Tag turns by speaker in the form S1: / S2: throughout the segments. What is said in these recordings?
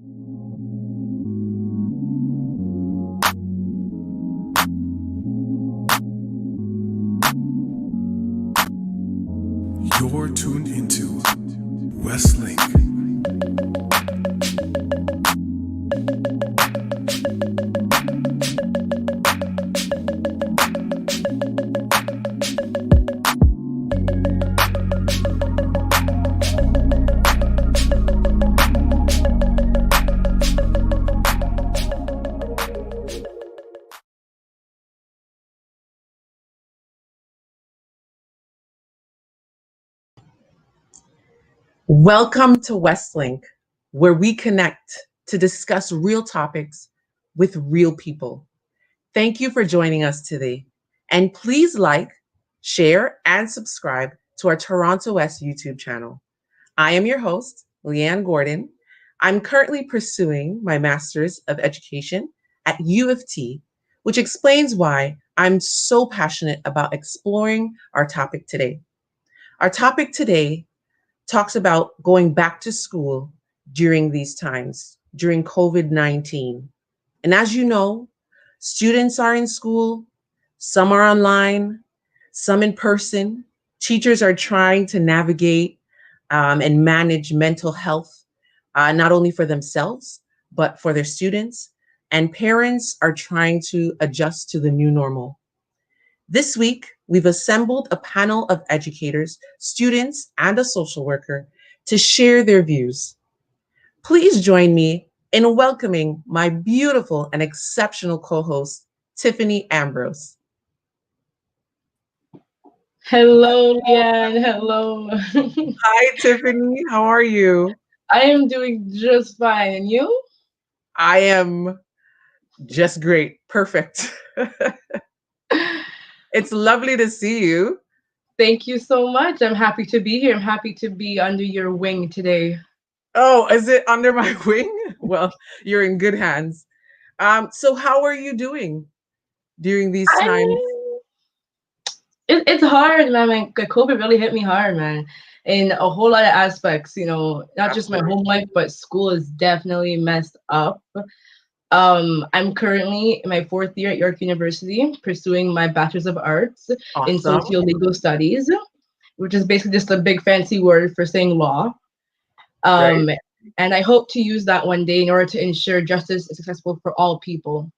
S1: You're tuned into WestLINK.
S2: Welcome to WestLINK, where we connect to discuss real topics with real people. Thank you for joining us today. And please like, share, and subscribe to our Toronto West YouTube channel. I am your host, Leanne Gordon. I'm currently pursuing my Master's of Education at U of T, which explains why I'm so passionate about exploring our topic today. Our topic today talks about going back to school during these times, during COVID-19. And as you know, students are in school, some are online, some in person. Teachers are trying to navigate and manage mental health, not only for themselves, but for their students. And parents are trying to adjust to the new normal. This week, we've assembled a panel of educators, students, and a social worker to share their views. Please join me in welcoming my beautiful and exceptional co-host, Tiffany Ambrose.
S3: Hello, Leanne. Hello.
S2: Hi, Tiffany. How are you?
S3: I am doing just fine. And you?
S2: I am just great. Perfect. It's lovely to see you.
S3: Thank you so much. I'm happy to be here. I'm happy to be under your wing today.
S2: Oh, is it under my wing? Well, you're in good hands. So how are you doing during these times?
S3: It's hard, man. Like, COVID really hit me hard, man, in a whole lot of aspects. Not just my home life, but school is definitely messed up. I'm currently in my fourth year at York University, pursuing my Bachelor's of Arts in Socio-Legal Studies, which is basically just a big fancy word for saying law. And I hope to use that one day in order to ensure justice is successful for all people.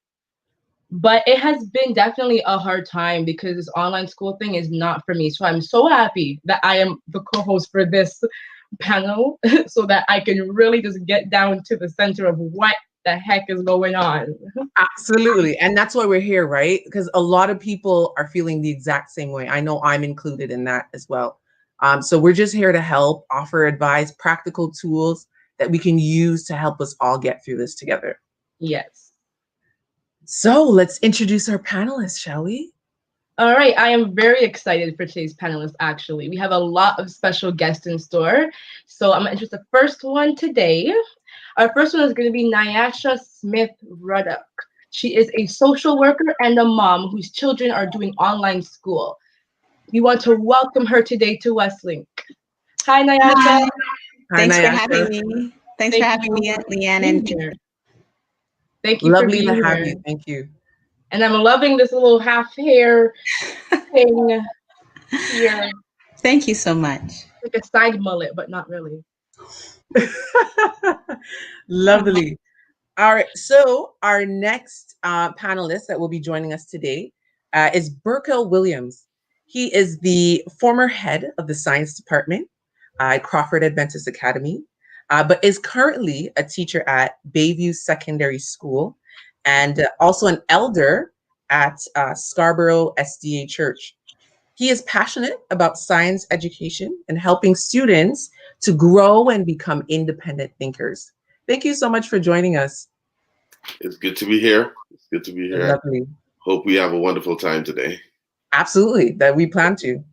S3: But it has been definitely a hard time because this online school thing is not for me. So I'm so happy that I am the co-host for this panel so that I can really just get down to the center of what the heck is going on.
S2: Absolutely. And that's why we're here, right? Because a lot of people are feeling the exact same way. I know I'm included in that as well. So we're just here to help, offer advice, practical tools that we can use to help us all get through this together.
S3: Yes.
S2: So let's introduce our panelists, shall we?
S3: All right, I am very excited for today's panelists, actually. We have a lot of special guests in store. So I'm going to introduce the first one today. Our first one is going to be Nyasha Smith Ruddock. She is a social worker and a mom whose children are doing online school. We want to welcome her today to WestLINK. Hi, Nyasha.
S4: Hi. Thanks
S2: Nyasha.
S4: for having me. Thanks for having me, Leanne. And
S3: thank you
S2: Lovely
S3: for being
S2: to have
S3: here.
S2: you. Thank you.
S3: And I'm loving this little half hair thing here.
S4: Thank you so much.
S3: Like a side mullet, but not really.
S2: Lovely. All right. So our next panelist that will be joining us today is Burkell Williams. He is the former head of the science department at Crawford Adventist Academy, but is currently a teacher at Bayview Secondary School and also an elder at Scarborough SDA Church. He is passionate about science education and helping students to grow and become independent thinkers. Thank you so much for joining us.
S5: It's good to be here. It's good to be here.
S2: Lovely.
S5: Hope we have a wonderful time today.
S2: Absolutely, that we plan to.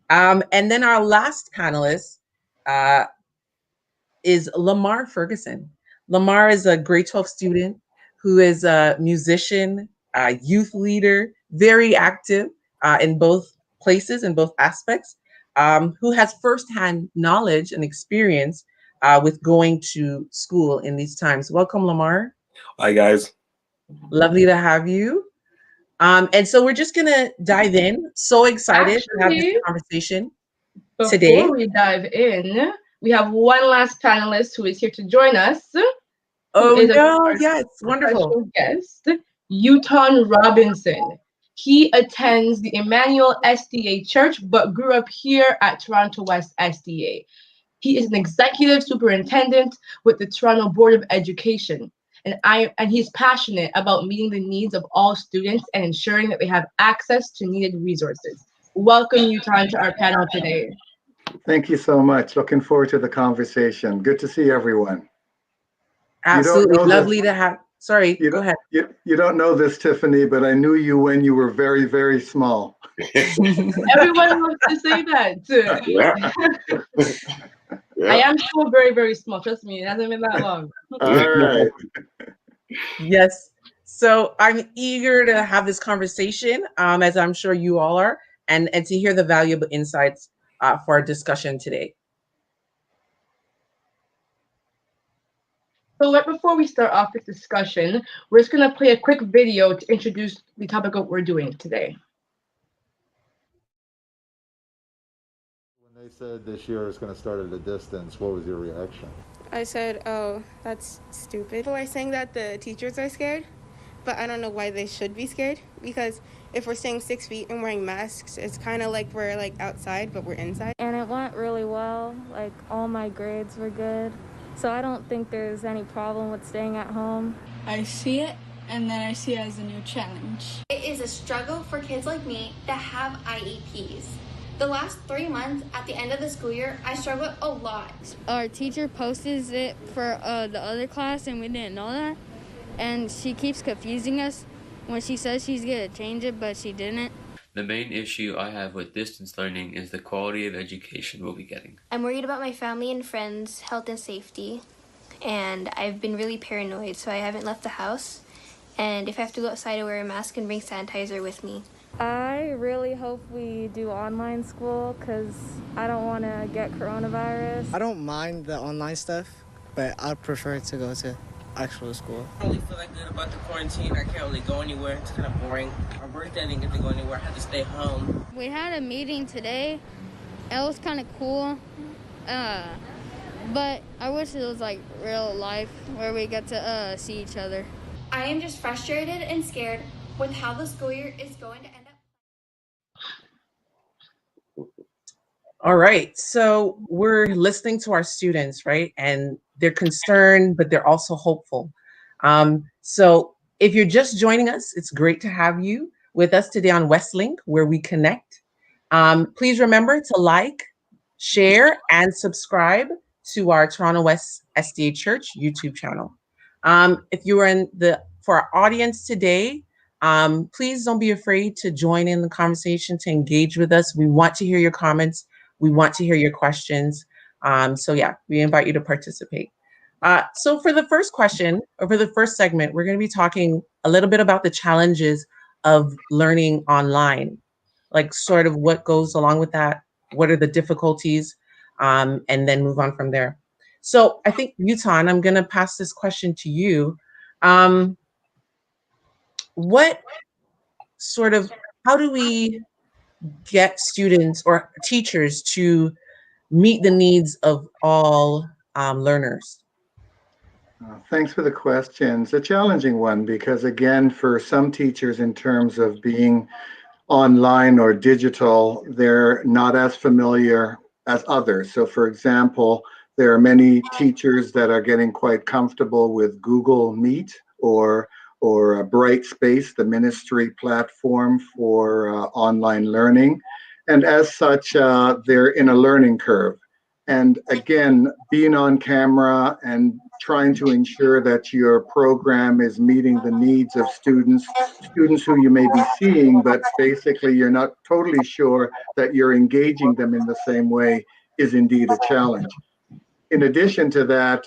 S2: And then our last panelist is Lamar Ferguson. Lamar is a grade 12 student who is a musician, a youth leader, very active in both places, in both aspects, who has firsthand knowledge and experience with going to school in these times. Welcome, Lamar.
S6: Hi, guys.
S2: Lovely to have you. And so we're just gonna dive in. So excited to have this
S3: Actually,
S2: conversation today.
S3: before we dive in, we have one last panelist who is here to join us, who
S2: Oh
S3: is
S2: no,
S3: our
S2: yes, wonderful.
S3: special guest, Uton Robinson. He attends the Emmanuel SDA Church, but grew up here at Toronto West SDA. He is an executive superintendent with the Toronto Board of Education. And he's passionate about meeting the needs of all students and ensuring that they have access to needed resources. Welcome, Uton, to our panel today.
S7: Thank you so much. Looking forward to the conversation. Good to see everyone.
S2: Absolutely
S7: know
S2: lovely to have. Sorry,
S7: You
S2: go
S7: don't,
S2: ahead.
S7: you don't know this, Tiffany, but I knew you when you were very, very small.
S3: Everyone wants to say that. I am still very, very small. Trust me, it hasn't been that long.
S7: All right.
S2: Yes. So I'm eager to have this conversation, as I'm sure you all are, and to hear the valuable insights for our discussion today.
S3: So right before we start off this discussion, we're just going to play a quick video to introduce the topic of what we're doing today.
S8: When they said this year is going to start at a distance, what was your reaction?
S9: I said, oh, that's stupid. People are saying that the teachers are scared, but I don't know why they should be scared, because if we're staying 6 feet and wearing masks, it's kind of like we're like outside, but we're inside.
S10: And it went really well. Like, all my grades were good. So I don't think there's any problem with staying at home.
S11: I see it, and then I see it as a new challenge.
S12: It is a struggle for kids like me that have IEPs. The last 3 months at the end of the school year, I struggled a lot.
S10: Our teacher posted it for the other class, and we didn't know that. And she keeps confusing us when she says she's going to change it, but she didn't.
S13: The main issue I have with distance learning is the quality of education we'll be getting.
S12: I'm worried about my family and friends' health and safety, and I've been really paranoid, so I haven't left the house. And if I have to go outside, I wear a mask and bring sanitizer with me.
S10: I really hope we do online school because I don't want to get coronavirus.
S14: I don't mind the online stuff, but I'd prefer to go to actual school.
S15: I don't really feel that good about the quarantine. I can't really go anywhere. It's kind of boring. My birthday, I didn't get to go anywhere. I had to stay home.
S10: We had a meeting today. It was kind of cool. But I wish it was like real life where we get to see each other.
S12: I am just frustrated and scared with how the school year is going to end up.
S2: All right. So we're listening to our students, right? And they're concerned, but they're also hopeful. So if you're just joining us, it's great to have you with us today on WestLINK, where we connect. Please remember to like, share, and subscribe to our Toronto West SDA Church YouTube channel. If you are for our audience today, please don't be afraid to join in the conversation, to engage with us. We want to hear your comments. We want to hear your questions. So yeah, we invite you to participate. So for the first question, or for the first segment, we're going to be talking a little bit about the challenges of learning online, like sort of what goes along with that, what are the difficulties, and then move on from there. So I think, Uton, I'm going to pass this question to you. How do we get students or teachers to meet the needs of all learners?
S7: Thanks for the question. It's a challenging one because, again, for some teachers in terms of being online or digital, they're not as familiar as others. So, for example, there are many teachers that are getting quite comfortable with Google Meet or a Brightspace, the ministry platform for online learning. And as such, they're in a learning curve. And again, being on camera and trying to ensure that your program is meeting the needs of students who you may be seeing, but basically you're not totally sure that you're engaging them in the same way is indeed a challenge. In addition to that,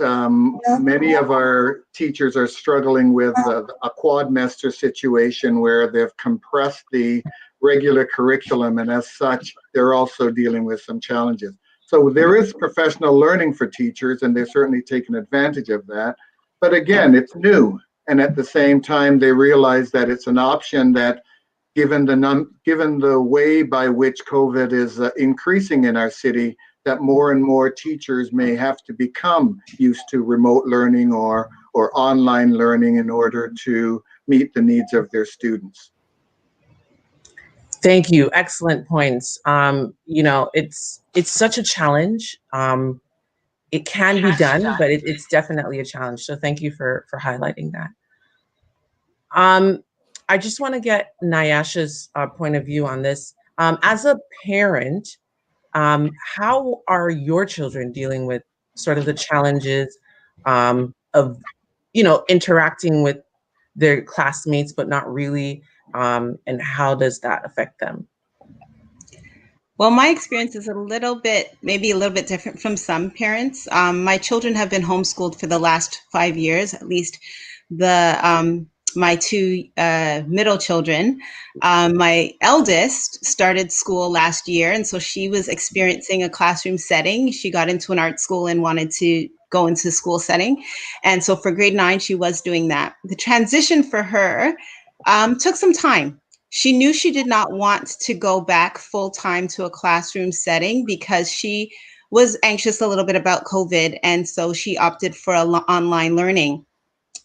S7: many of our teachers are struggling with a quadmester situation where they've compressed the regular curriculum, and as such, they're also dealing with some challenges. So there is professional learning for teachers, and they're certainly taking advantage of that. But again, it's new. And at the same time, they realize that it's an option that, given the way by which COVID is increasing in our city, that more and more teachers may have to become used to remote learning or online learning in order to meet the needs of their students.
S2: Thank you. Excellent points. It's such a challenge. It can be done, but it's definitely a challenge. So thank you for highlighting that. I just want to get Nyasha's point of view on this. As a parent, how are your children dealing with sort of the challenges of, interacting with their classmates, but not really? And how does that affect them?
S4: Well, my experience is maybe a little bit different from some parents. My children have been homeschooled for the last 5 years, at least my two middle children. My eldest started school last year, and so she was experiencing a classroom setting. She got into an art school and wanted to go into school setting. And so for grade 9, she was doing that. The transition for her took some time. She knew she did not want to go back full time to a classroom setting because she was anxious a little bit about COVID. And so she opted for online learning.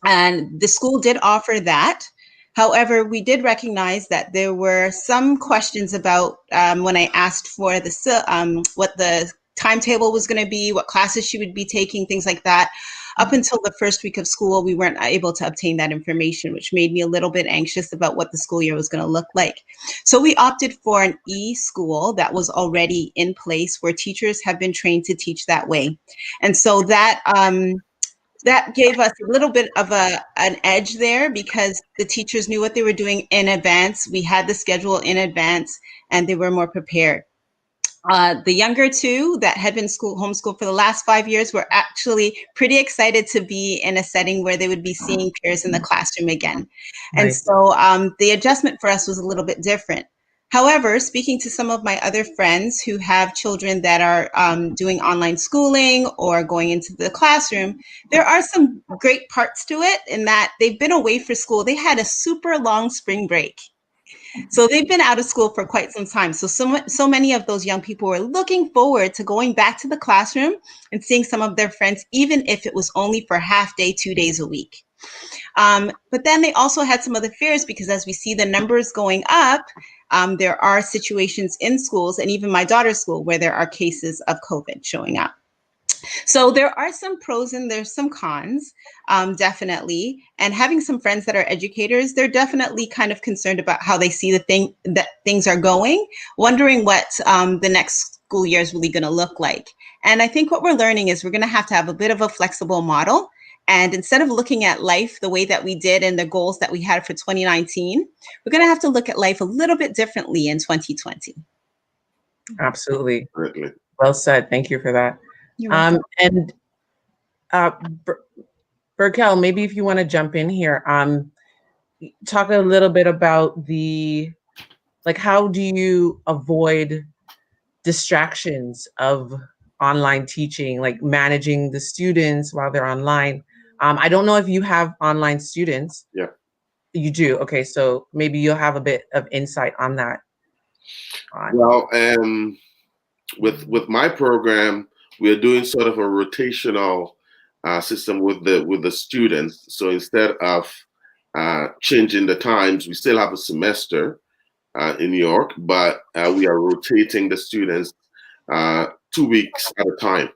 S4: And the school did offer that. However, we did recognize that there were some questions about when I asked for what the timetable was going to be, what classes she would be taking, things like that. Up until the first week of school, we weren't able to obtain that information, which made me a little bit anxious about what the school year was going to look like. So we opted for an e-school that was already in place where teachers have been trained to teach that way. And so that gave us a little bit of an edge there because the teachers knew what they were doing in advance. We had the schedule in advance and they were more prepared. The younger two that had been homeschooled for the last 5 years were actually pretty excited to be in a setting where they would be seeing peers in the classroom again. Right. And so the adjustment for us was a little bit different. However, speaking to some of my other friends who have children that are doing online schooling or going into the classroom, there are some great parts to it in that they've been away for school. They had a super long spring break. So they've been out of school for quite some time. So many of those young people were looking forward to going back to the classroom and seeing some of their friends, even if it was only for half day, 2 days a week. But then they also had some other fears because as we see the numbers going up, there are situations in schools and even my daughter's school where there are cases of COVID showing up. So there are some pros and there's some cons, definitely. And having some friends that are educators, they're definitely kind of concerned about how they see that things are going, wondering what the next school year is really going to look like. And I think what we're learning is we're going to have a bit of a flexible model. And instead of looking at life the way that we did and the goals that we had for 2019, we're going to have to look at life a little bit differently in 2020.
S2: Absolutely. Well said. Thank you for that. And Burkel, maybe if you want to jump in here, talk a little bit about how do you avoid distractions of online teaching, like managing the students while they're online? I don't know if you have online students.
S5: Yeah.
S2: You do? Okay, so maybe you'll have a bit of insight on that.
S5: Well, with my program, we are doing sort of a rotational system with the students. So instead of changing the times, we still have a semester in New York, but we are rotating the students 2 weeks at a time.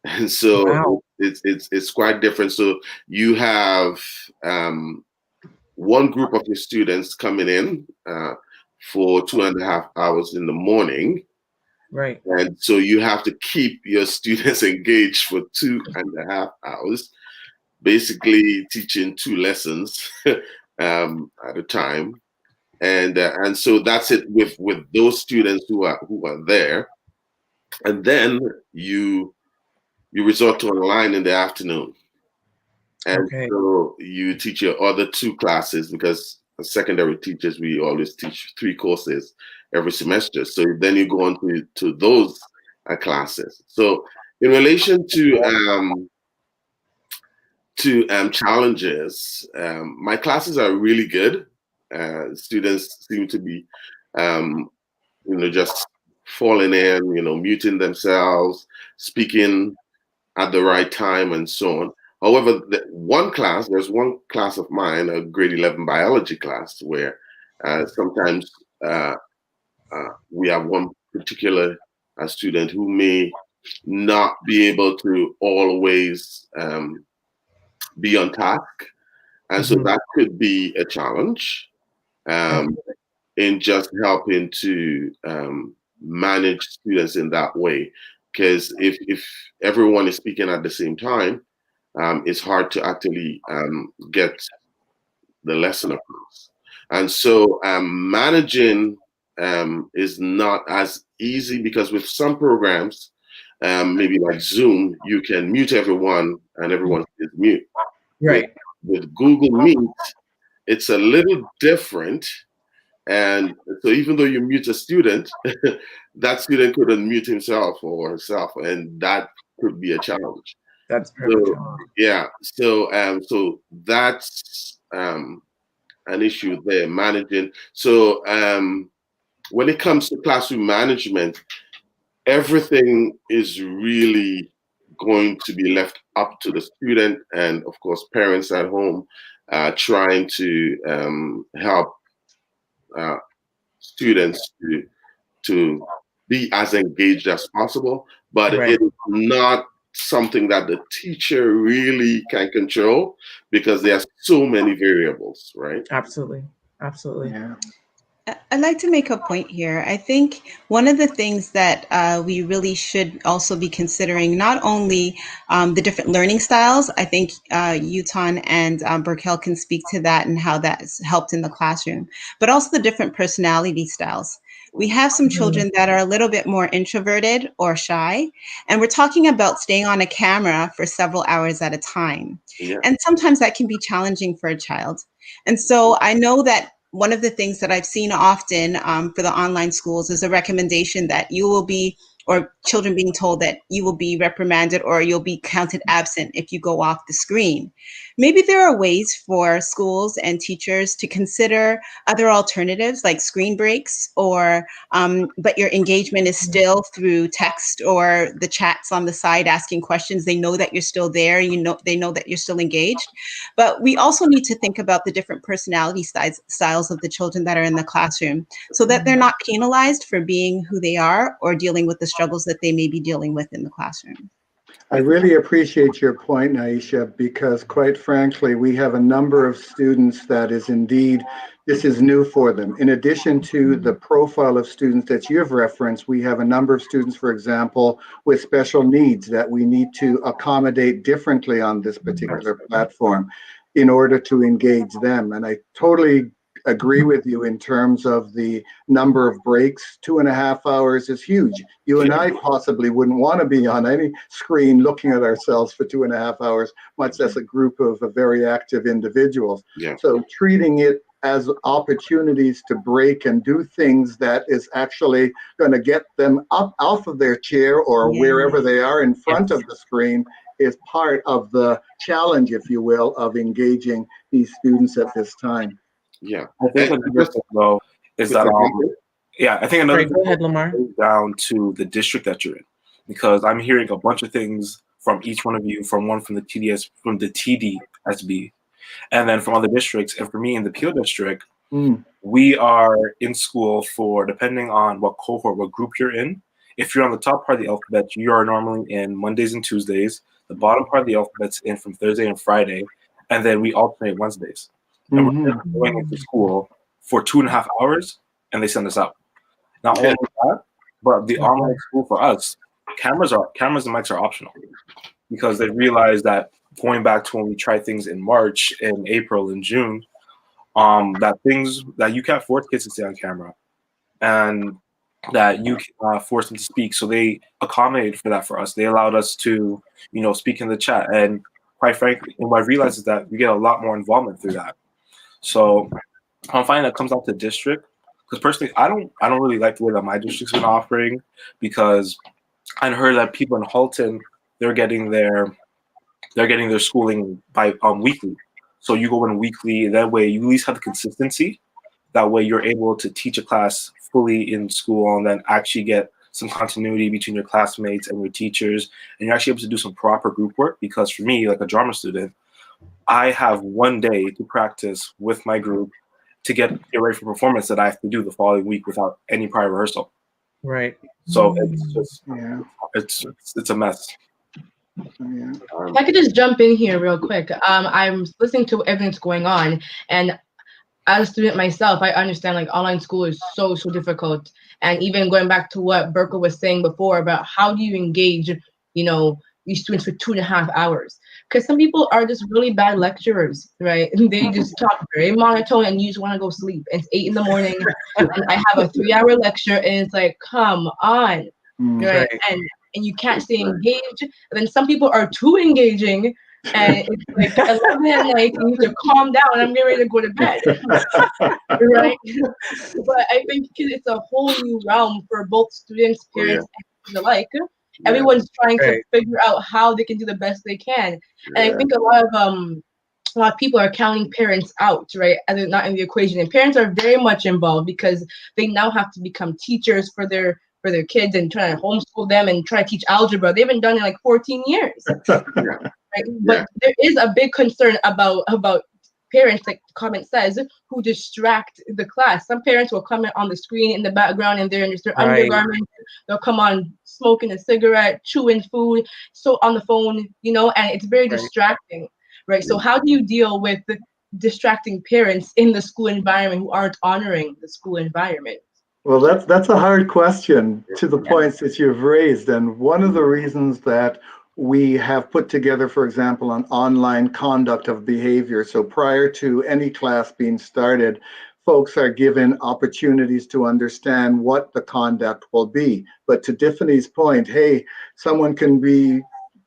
S5: And so it's quite different. So you have one group of your students coming in for 2.5 hours in the morning.
S2: Right.
S5: And so you have to keep your students engaged for 2.5 hours, basically teaching 2 lessons at a time. And so that's it with those students who are there. And then you resort to online in the afternoon. And so you teach your other 2 classes because as secondary teachers, we always teach 3 courses every semester. So then you go on to those classes. So in relation to challenges, my classes are really good. Students seem to be, just falling in, muting themselves, speaking at the right time, and so on. However, there's one class of mine, a grade 11 biology class, where sometimes we have one particular student who may not be able to always be on task. And so that could be a challenge in just helping to manage students in that way. Because if everyone is speaking at the same time, it's hard to actually get the lesson across. And so managing is not as easy, because with some programs, maybe like Zoom, you can mute everyone and everyone is mute.
S2: Right.
S5: With Google Meet, it's a little different. And so even though you mute a student, that student could unmute himself or herself, and that could be a challenge.
S2: That's perfect.
S5: So, yeah. So that's an issue there, managing. So when it comes to classroom management, everything is really going to be left up to the student, and of course parents at home trying to help students to be as engaged as possible, but it's not something that the teacher really can control, because there are so many variables, right?
S2: Absolutely.
S7: Yeah.
S4: I'd like to make a point here. I think one of the things that we really should also be considering, not only the different learning styles, I think Yutan and Burkel can speak to that and how that's helped in the classroom, but also the different personality styles. We have some children that are a little bit more introverted or shy, and we're talking about staying on a camera for several hours at a time.
S5: Yeah.
S4: And sometimes that can be challenging for a child. And so I know that one of the things that I've seen often for the online schools is a recommendation that you will be, or children being told that you will be reprimanded or you'll be counted absent if you go off the screen. Maybe there are ways for schools and teachers to consider other alternatives like screen breaks, or but your engagement is still through text or the chats on the side asking questions. They know that you're still there. They know that you're still engaged. But we also need to think about the different personality styles of the children that are in the classroom, so that they're not penalized for being who they are or dealing with the struggles that they may be dealing with in the classroom.
S7: I really appreciate your point, Naisha, because quite frankly, we have a number of students that is indeed, this is new for them. In addition to the profile of students that you have referenced, we have a number of students, for example, with special needs that we need to accommodate differently on this particular platform in order to engage them. And I totally agree with you in terms of the number of breaks. 2.5 hours is huge. You and I possibly wouldn't want to be on any screen looking at ourselves for 2.5 hours, much less a group of very active individuals.
S5: Yeah.
S7: So treating it as opportunities to break and do things that is actually going to get them up off of their chair or wherever they are in front of the screen is part of the challenge, if you will, of engaging these students at this time.
S5: Yeah,
S6: I think another thing though is that I think another
S2: go ahead, Lamar.
S6: goes down to the district that you're in, because I'm hearing a bunch of things from each one of you, from the TDSB, and then from other districts. And for me in the Peel district, we are in school for, depending on what cohort, what group you're in. If you're on the top part of the alphabet, you are normally in Mondays and Tuesdays. The bottom part of the alphabet's in from Thursday and Friday, and then we alternate Wednesdays. And we're going into school for 2.5 hours, and they send us out. Not only that, but the online school for us, cameras and mics are optional, because they realize that going back to when we tried things in March, in April, and June, that things that you can't force kids to stay on camera, and that you can force them to speak. So they accommodated for that for us. They allowed us to, speak in the chat. And quite frankly, what I realized is that we get a lot more involvement through that. So I'm finding that comes out to district, because personally, I don't really like the way that my district's been offering, because I heard that people in Halton, they're getting their schooling by weekly. So you go in weekly. That way, you at least have the consistency. That way, you're able to teach a class fully in school and then actually get some continuity between your classmates and your teachers, and you're actually able to do some proper group work. Because for me, like a drama student, I have one day to practice with my group to get ready for performance that I have to do the following week without any prior rehearsal.
S2: Right.
S6: So it's just it's a mess.
S3: If I could just jump in here real quick. I'm listening to everything that's going on, and as a student myself, I understand like online school is so difficult. And even going back to what Berko was saying before about how do you engage, these students for 2.5 hours? Because some people are just really bad lecturers, right? They just talk very monotone, and you just want to go sleep. It's 8 in the morning, and I have a 3-hour lecture, and it's like, come on, right? And you can't stay engaged. And then some people are too engaging, and it's like 11 at night, you need to calm down, I'm getting ready to go to bed. Right? But I think it's a whole new realm for both students, parents, and teachers alike. Everyone's trying to figure out how they can do the best they can. And I think a lot of people are counting parents out, right? As they're not in the equation. And parents are very much involved because they now have to become teachers for their kids and try to homeschool them and try to teach algebra. They haven't done it in like 14 years. Right? But there is a big concern about parents, like the comment says, who distract the class. Some parents will comment on the screen in the background and they're in their undergarments. They'll come on smoking a cigarette, chewing food, so on the phone, and it's very distracting, right? So how do you deal with the distracting parents in the school environment who aren't honoring the school environment?
S7: Well, that's a hard question to the points that you've raised. And one of the reasons that we have put together, for example, an online conduct of behavior. So prior to any class being started, folks are given opportunities to understand what the conduct will be. But to Tiffany's point, hey, someone can be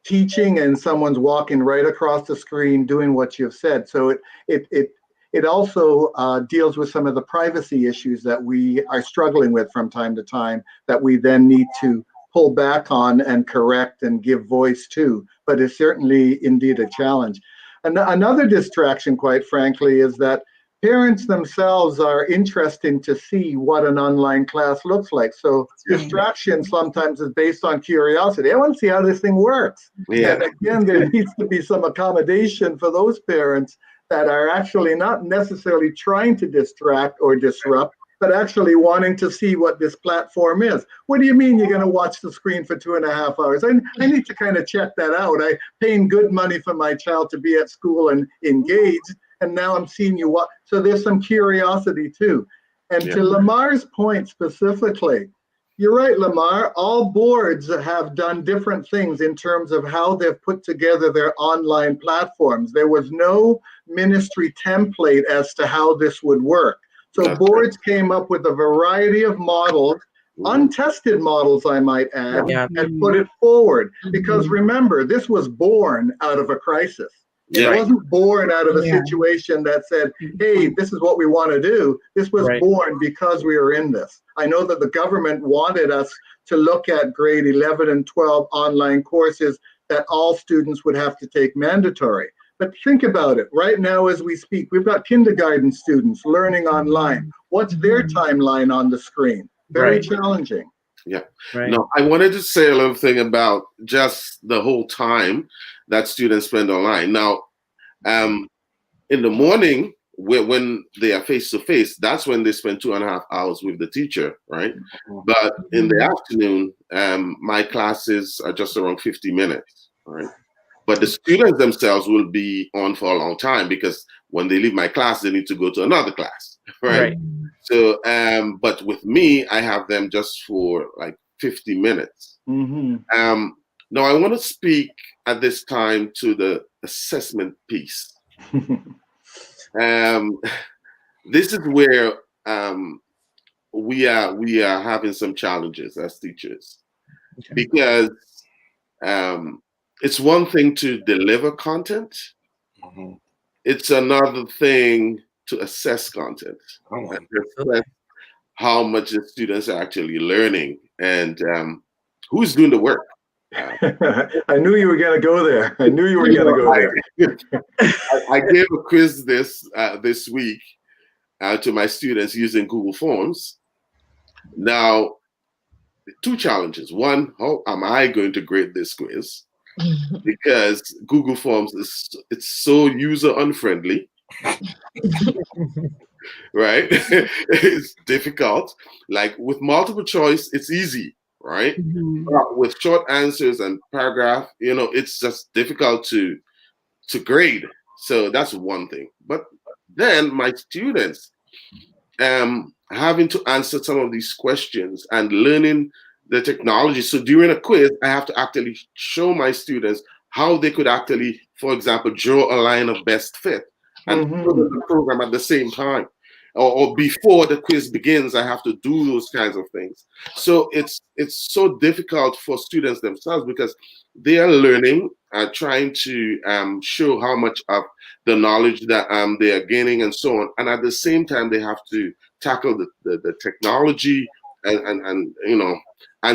S7: teaching and someone's walking right across the screen doing what you've said. So it also deals with some of the privacy issues that we are struggling with from time to time that we then need to pull back on and correct and give voice to, but it's certainly indeed a challenge. And another distraction, quite frankly, is that parents themselves are interested to see what an online class looks like. So distraction sometimes is based on curiosity. I want to see how this thing works. And again, there needs to be some accommodation for those parents that are actually not necessarily trying to distract or disrupt, but actually wanting to see what this platform is. What do you mean you're going to watch the screen for 2.5 hours? I need to kind of check that out. I'm paying good money for my child to be at school and engaged, and now I'm seeing you watch. So there's some curiosity too. And to Lamar's point specifically, you're right, Lamar, all boards have done different things in terms of how they've put together their online platforms. There was no ministry template as to how this would work. So boards came up with a variety of models, untested models, I might add, and put it forward. Because remember, this was born out of a crisis. It wasn't born out of a situation that said, hey, this is what we want to do. This was born because we were in this. I know that the government wanted us to look at grade 11 and 12 online courses that all students would have to take mandatory. But think about it. Right now, as we speak, we've got kindergarten students learning online. What's their timeline on the screen? Very challenging.
S5: Yeah. No, I wanted to say a little thing about just the whole time that students spend online. Now, in the morning, when they are face-to-face, that's when they spend 2.5 hours with the teacher, right? But in the afternoon, my classes are just around 50 minutes, right? But the students themselves will be on for a long time because when they leave my class, they need to go to another class, right? So, but with me, I have them just for like 50 minutes. Now, I want to speak at this time to the assessment piece. This is where we are having some challenges as teachers because it's one thing to deliver content. It's another thing to assess content. And assess how much the students are actually learning. And who's doing the work?
S7: I knew you were going to go there. I knew you were going to go there.
S5: I gave a quiz this week to my students using Google Forms. Now, two challenges. One, how am I going to grade this quiz? Because Google Forms it's so user unfriendly. Right? It's difficult. Like with multiple choice, it's easy, right? But with short answers and paragraph, it's just difficult to grade. So that's one thing. But then my students having to answer some of these questions and learning the technology. So during a quiz, I have to actually show my students how they could actually, for example, draw a line of best fit and put in the program at the same time. Or before the quiz begins, I have to do those kinds of things. So it's so difficult for students themselves because they are learning, trying to show how much of the knowledge that they are gaining and so on. And at the same time, they have to tackle the technology and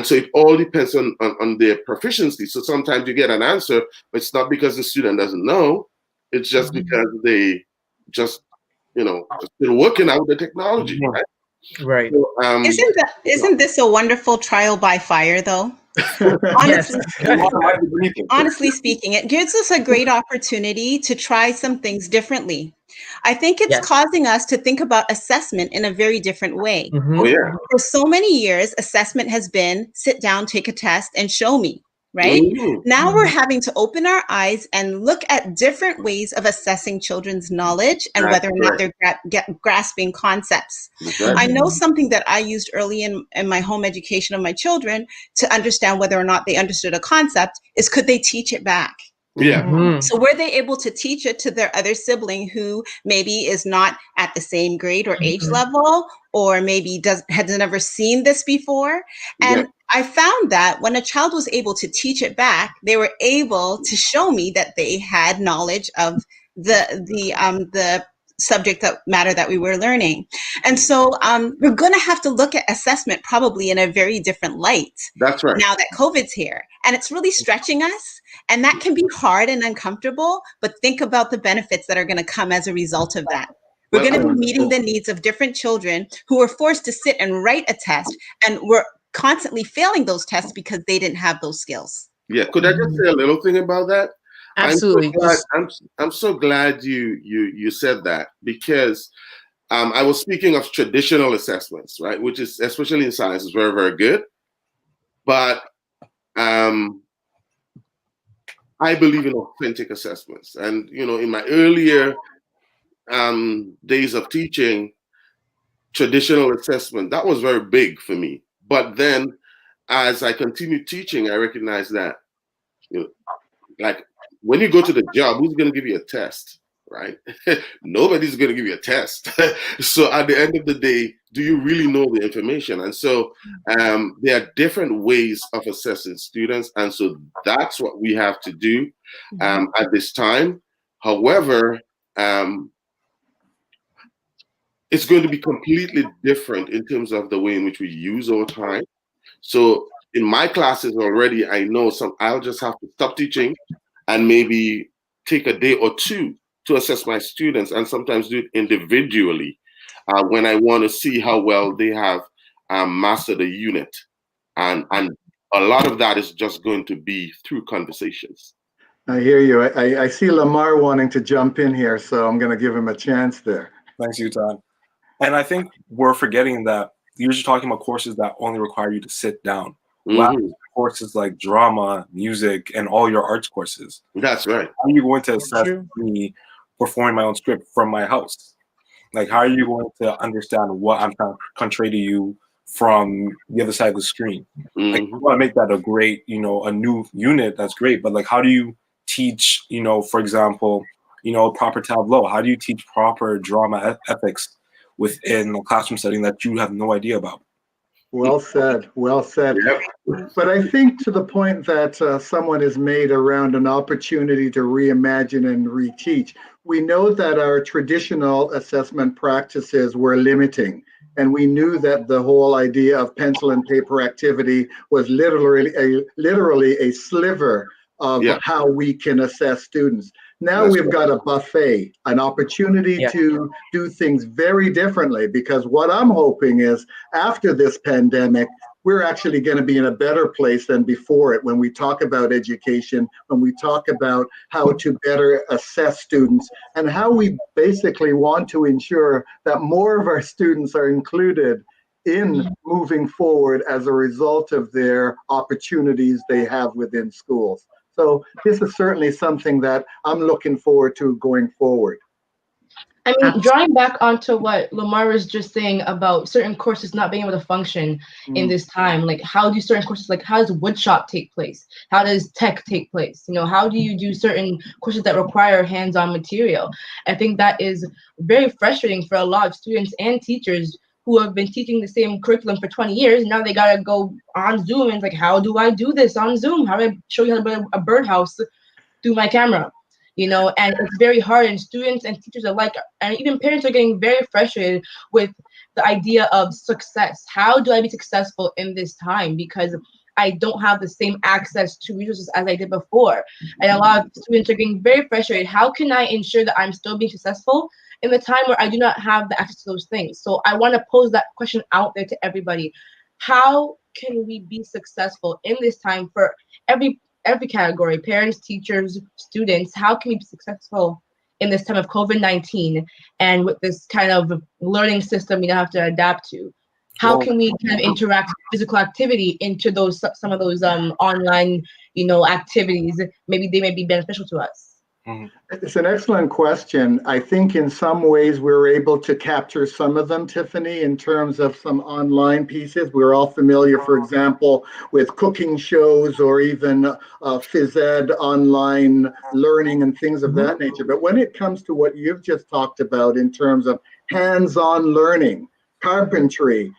S5: so it all depends on their proficiency. So sometimes you get an answer, but it's not because the student doesn't know. It's just because they just still working out the technology, right?
S2: Right.
S5: So,
S4: Isn't this a wonderful trial by fire, though? Honestly speaking, it gives us a great opportunity to try some things differently. I think it's causing us to think about assessment in a very different way.
S5: Oh, yeah.
S4: For so many years, assessment has been sit down, take a test, and show me. Right? Now we're having to open our eyes and look at different ways of assessing children's knowledge and whether or not they're grasping concepts. I know something that I used early in my home education of my children to understand whether or not they understood a concept is could they teach it back?
S5: Yeah.
S4: So were they able to teach it to their other sibling who maybe is not at the same grade or age level, or maybe has never seen this before? And I found that when a child was able to teach it back, they were able to show me that they had knowledge of the subject matter that we were learning. And so we're going to have to look at assessment probably in a very different light.
S5: That's right.
S4: Now that COVID's here, and it's really stretching us. And that can be hard and uncomfortable, but think about the benefits that are going to come as a result of that. We're going to be meeting the needs of different children who are forced to sit and write a test, and we're constantly failing those tests because they didn't have those skills.
S5: Yeah, could I just say a little thing about that?
S2: Absolutely.
S5: I'm so glad you said that, because I was speaking of traditional assessments, right? Which is, especially in science, is very, very good. But I believe in authentic assessments. And, in my earlier days of teaching, traditional assessment, that was very big for me. But then as I continued teaching, I recognized that, like when you go to the job, who's going to give you a test, right? Nobody's going to give you a test. So at the end of the day, do you really know the information? And so there are different ways of assessing students. And so that's what we have to do at this time. However, it's going to be completely different in terms of the way in which we use our time. So in my classes already, I know I'll just have to stop teaching and maybe take a day or two to assess my students, and sometimes do it individually when I want to see how well they have mastered a unit. And a lot of that is just going to be through conversations.
S7: I hear you. I see Lamar wanting to jump in here, so I'm going to give him a chance there.
S6: Thanks, Utah. And I think we're forgetting that you're usually talking about courses that only require you to sit down. Courses like drama, music, and all your arts courses.
S5: That's right.
S6: How are you going to assess me performing my own script from my house? Like, how are you going to understand what I'm trying to convey to you from the other side of the screen? Like, you want to make that a great, a new unit, that's great. But like, how do you teach, for example, proper tableau? How do you teach proper drama ethics within a classroom setting that you have no idea about?
S7: Well said. Well said.
S5: Yep.
S7: But I think to the point that someone has made around an opportunity to reimagine and reteach, we know that our traditional assessment practices were limiting. and we knew that the whole idea of pencil and paper activity was literally a sliver of how we can assess students. Now we've got a buffet, an opportunity to do things very differently, because what I'm hoping is after this pandemic, we're actually going to be in a better place than before it when we talk about education, when we talk about how to better assess students, and how we basically want to ensure that more of our students are included in moving forward as a result of their opportunities they have within schools. So this is certainly something that I'm looking forward to going forward.
S3: I mean, drawing back onto what Lamar was just saying about certain courses not being able to function in this time, like how do certain courses, like how does woodshop take place? How does tech take place? You know, how do you do certain courses that require hands-on material? I think that is very frustrating for a lot of students and teachers who have been teaching the same curriculum for 20 years. Now they gotta go on Zoom, and it's like, how do I do this on Zoom? How do I show you how to build a birdhouse through my camera? You know, and it's very hard, and students and teachers alike, and even parents are getting very frustrated with the idea of success. How do I be successful in this time? Because I don't have the same access to resources as I did before. And a lot of students are getting very frustrated. How can I ensure that I'm still being successful in the time where I do not have the access to those things? So I want to pose that question out there to everybody. How can we be successful in this time for every category, parents, teachers, students? How can we be successful in this time of COVID-19 and with this kind of learning system we now have to adapt to? How can we kind of interact physical activity into those, some of those online, you know, activities? Maybe they may be beneficial to us.
S7: It's an excellent question. I think in some ways we're able to capture some of them, Tiffany, in terms of some online pieces. We're all familiar, for example, with cooking shows or even phys ed online learning and things of that nature. But when it comes to what you've just talked about in terms of hands-on learning, carpentry,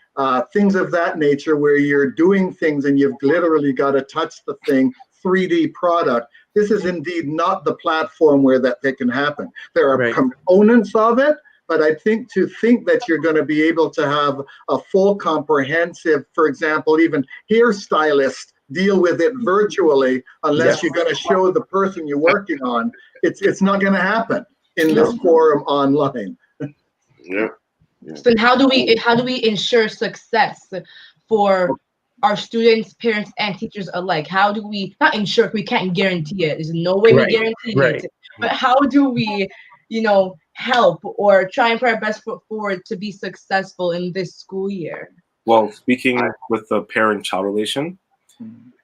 S7: things of that nature, where you're doing things and you've literally got to touch the thing, 3D product, this is indeed not the platform where that can happen. There are components of it, but I think that you're going to be able to have a full comprehensive, for example, even hairstylist deal with it virtually, unless you're going to show the person you're working on. It's not going to happen in this forum online.
S3: So how do we ensure success for our students, parents, and teachers alike? How do we not ensure? We can't guarantee it. There's no way we guarantee it. But how do we, you know, help or try and put our best foot forward to be successful in this school year?
S6: Well, speaking with the parent-child relation,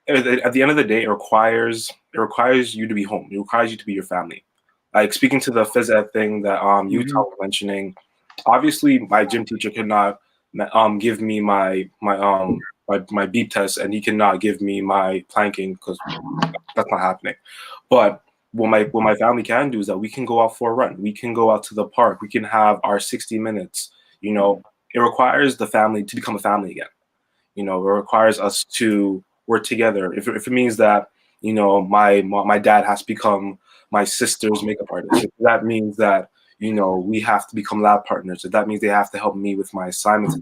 S6: at the end of the day, it requires you to be home. It requires you to be your family. Like speaking to the phys ed thing that Utah was mentioning, obviously my gym teacher could not give me my beep test, and he cannot give me my planking because that's not happening. But what my family can do is that we can go out for a run. We can go out to the park. We can have our 60 minutes. You know, it requires the family to become a family again. You know, it requires us to work together. If it means that, you know, my dad has to become my sister's makeup artist, if that means that, you know, we have to become lab partners, if that means they have to help me with my assignments.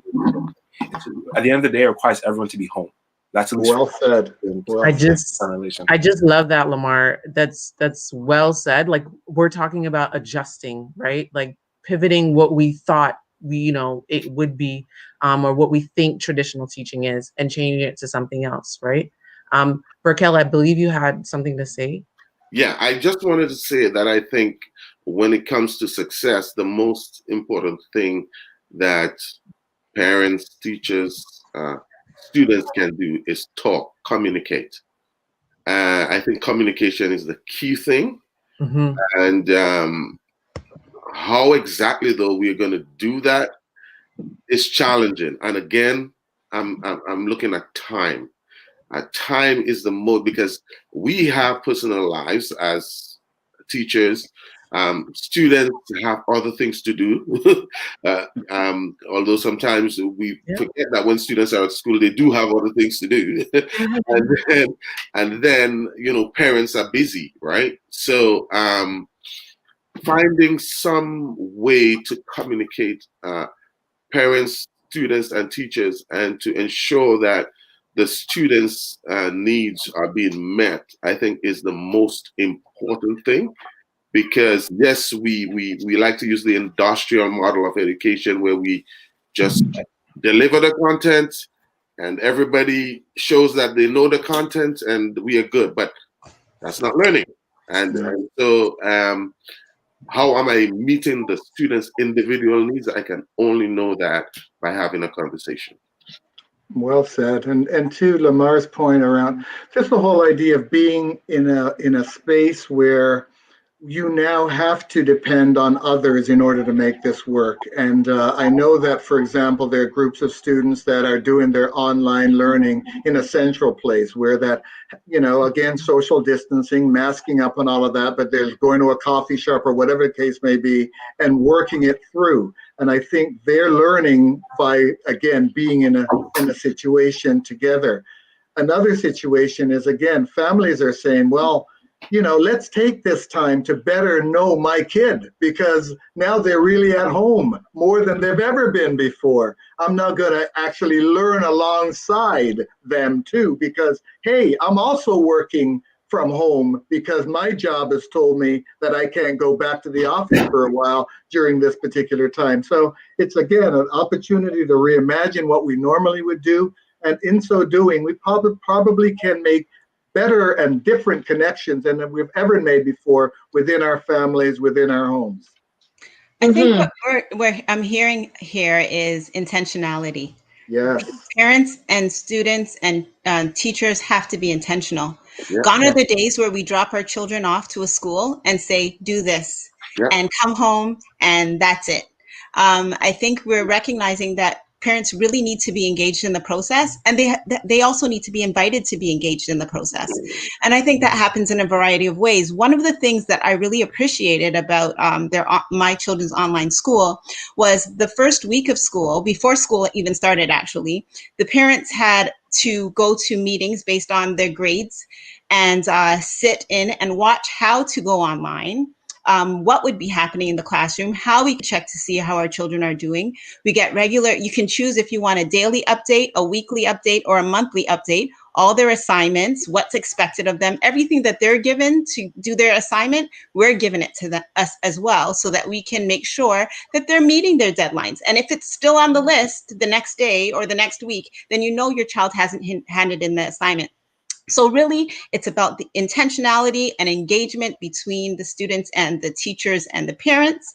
S6: At the end of the day, it requires everyone to be home. That's
S7: well said.
S2: I just love that, Lamar. That's well said. Like, we're talking about adjusting, right? Like pivoting what we thought it would be, or what we think traditional teaching is, and changing it to something else, right? Raquel, I believe you had something to say.
S5: Yeah, I just wanted to say that I think when it comes to success, the most important thing that parents, teachers, students can do is talk, communicate. I think communication is the key thing. And how exactly though we're going to do that is challenging. And again, I'm looking at time. Time is the most, because we have personal lives as teachers. Students have other things to do. Although sometimes we forget that when students are at school, they do have other things to do. and then, you know, parents are busy, right? So finding some way to communicate, parents students and teachers, and to ensure that the students' needs are being met, I think is the most important thing. Because yes, we like to use the industrial model of education where we just deliver the content and everybody shows that they know the content and we are good, but that's not learning. And so how am I meeting the students' individual needs? I can only know that by having a conversation.
S7: Well said. And to Lamar's point around just the whole idea of being in a space where you now have to depend on others in order to make this work. And I know that, for example, there are groups of students that are doing their online learning in a central place where that, again, social distancing, masking up and all of that, but they're going to a coffee shop or whatever the case may be and working it through. And I think they're learning by, again, being in a situation together. Another situation is, again, families are saying, well, let's take this time to better know my kid because now they're really at home more than they've ever been before. I'm now going to actually learn alongside them too because, hey, I'm also working from home because my job has told me that I can't go back to the office for a while during this particular time. So it's, again, an opportunity to reimagine what we normally would do. And in so doing, we probably can make better and different connections than we've ever made before within our families, within our homes.
S4: I think what I'm hearing here is intentionality.
S7: Yes.
S4: Parents and students and teachers have to be intentional.
S5: Yeah.
S4: Gone are the days where we drop our children off to a school and say, do this, and come home, and that's it. I think we're recognizing that parents really need to be engaged in the process, and they also need to be invited to be engaged in the process. And I think that happens in a variety of ways. One of the things that I really appreciated about my children's online school was the first week of school, before school even started actually, the parents had to go to meetings based on their grades and sit in and watch how to go online. What would be happening in the classroom, how we check to see how our children are doing. We get regular, you can choose if you want a daily update, a weekly update, or a monthly update, all their assignments, what's expected of them, everything that they're given to do their assignment, we're giving it to us as well so that we can make sure that they're meeting their deadlines. And if it's still on the list the next day or the next week, then you know your child hasn't handed in the assignment. So really, it's about the intentionality and engagement between the students and the teachers and the parents.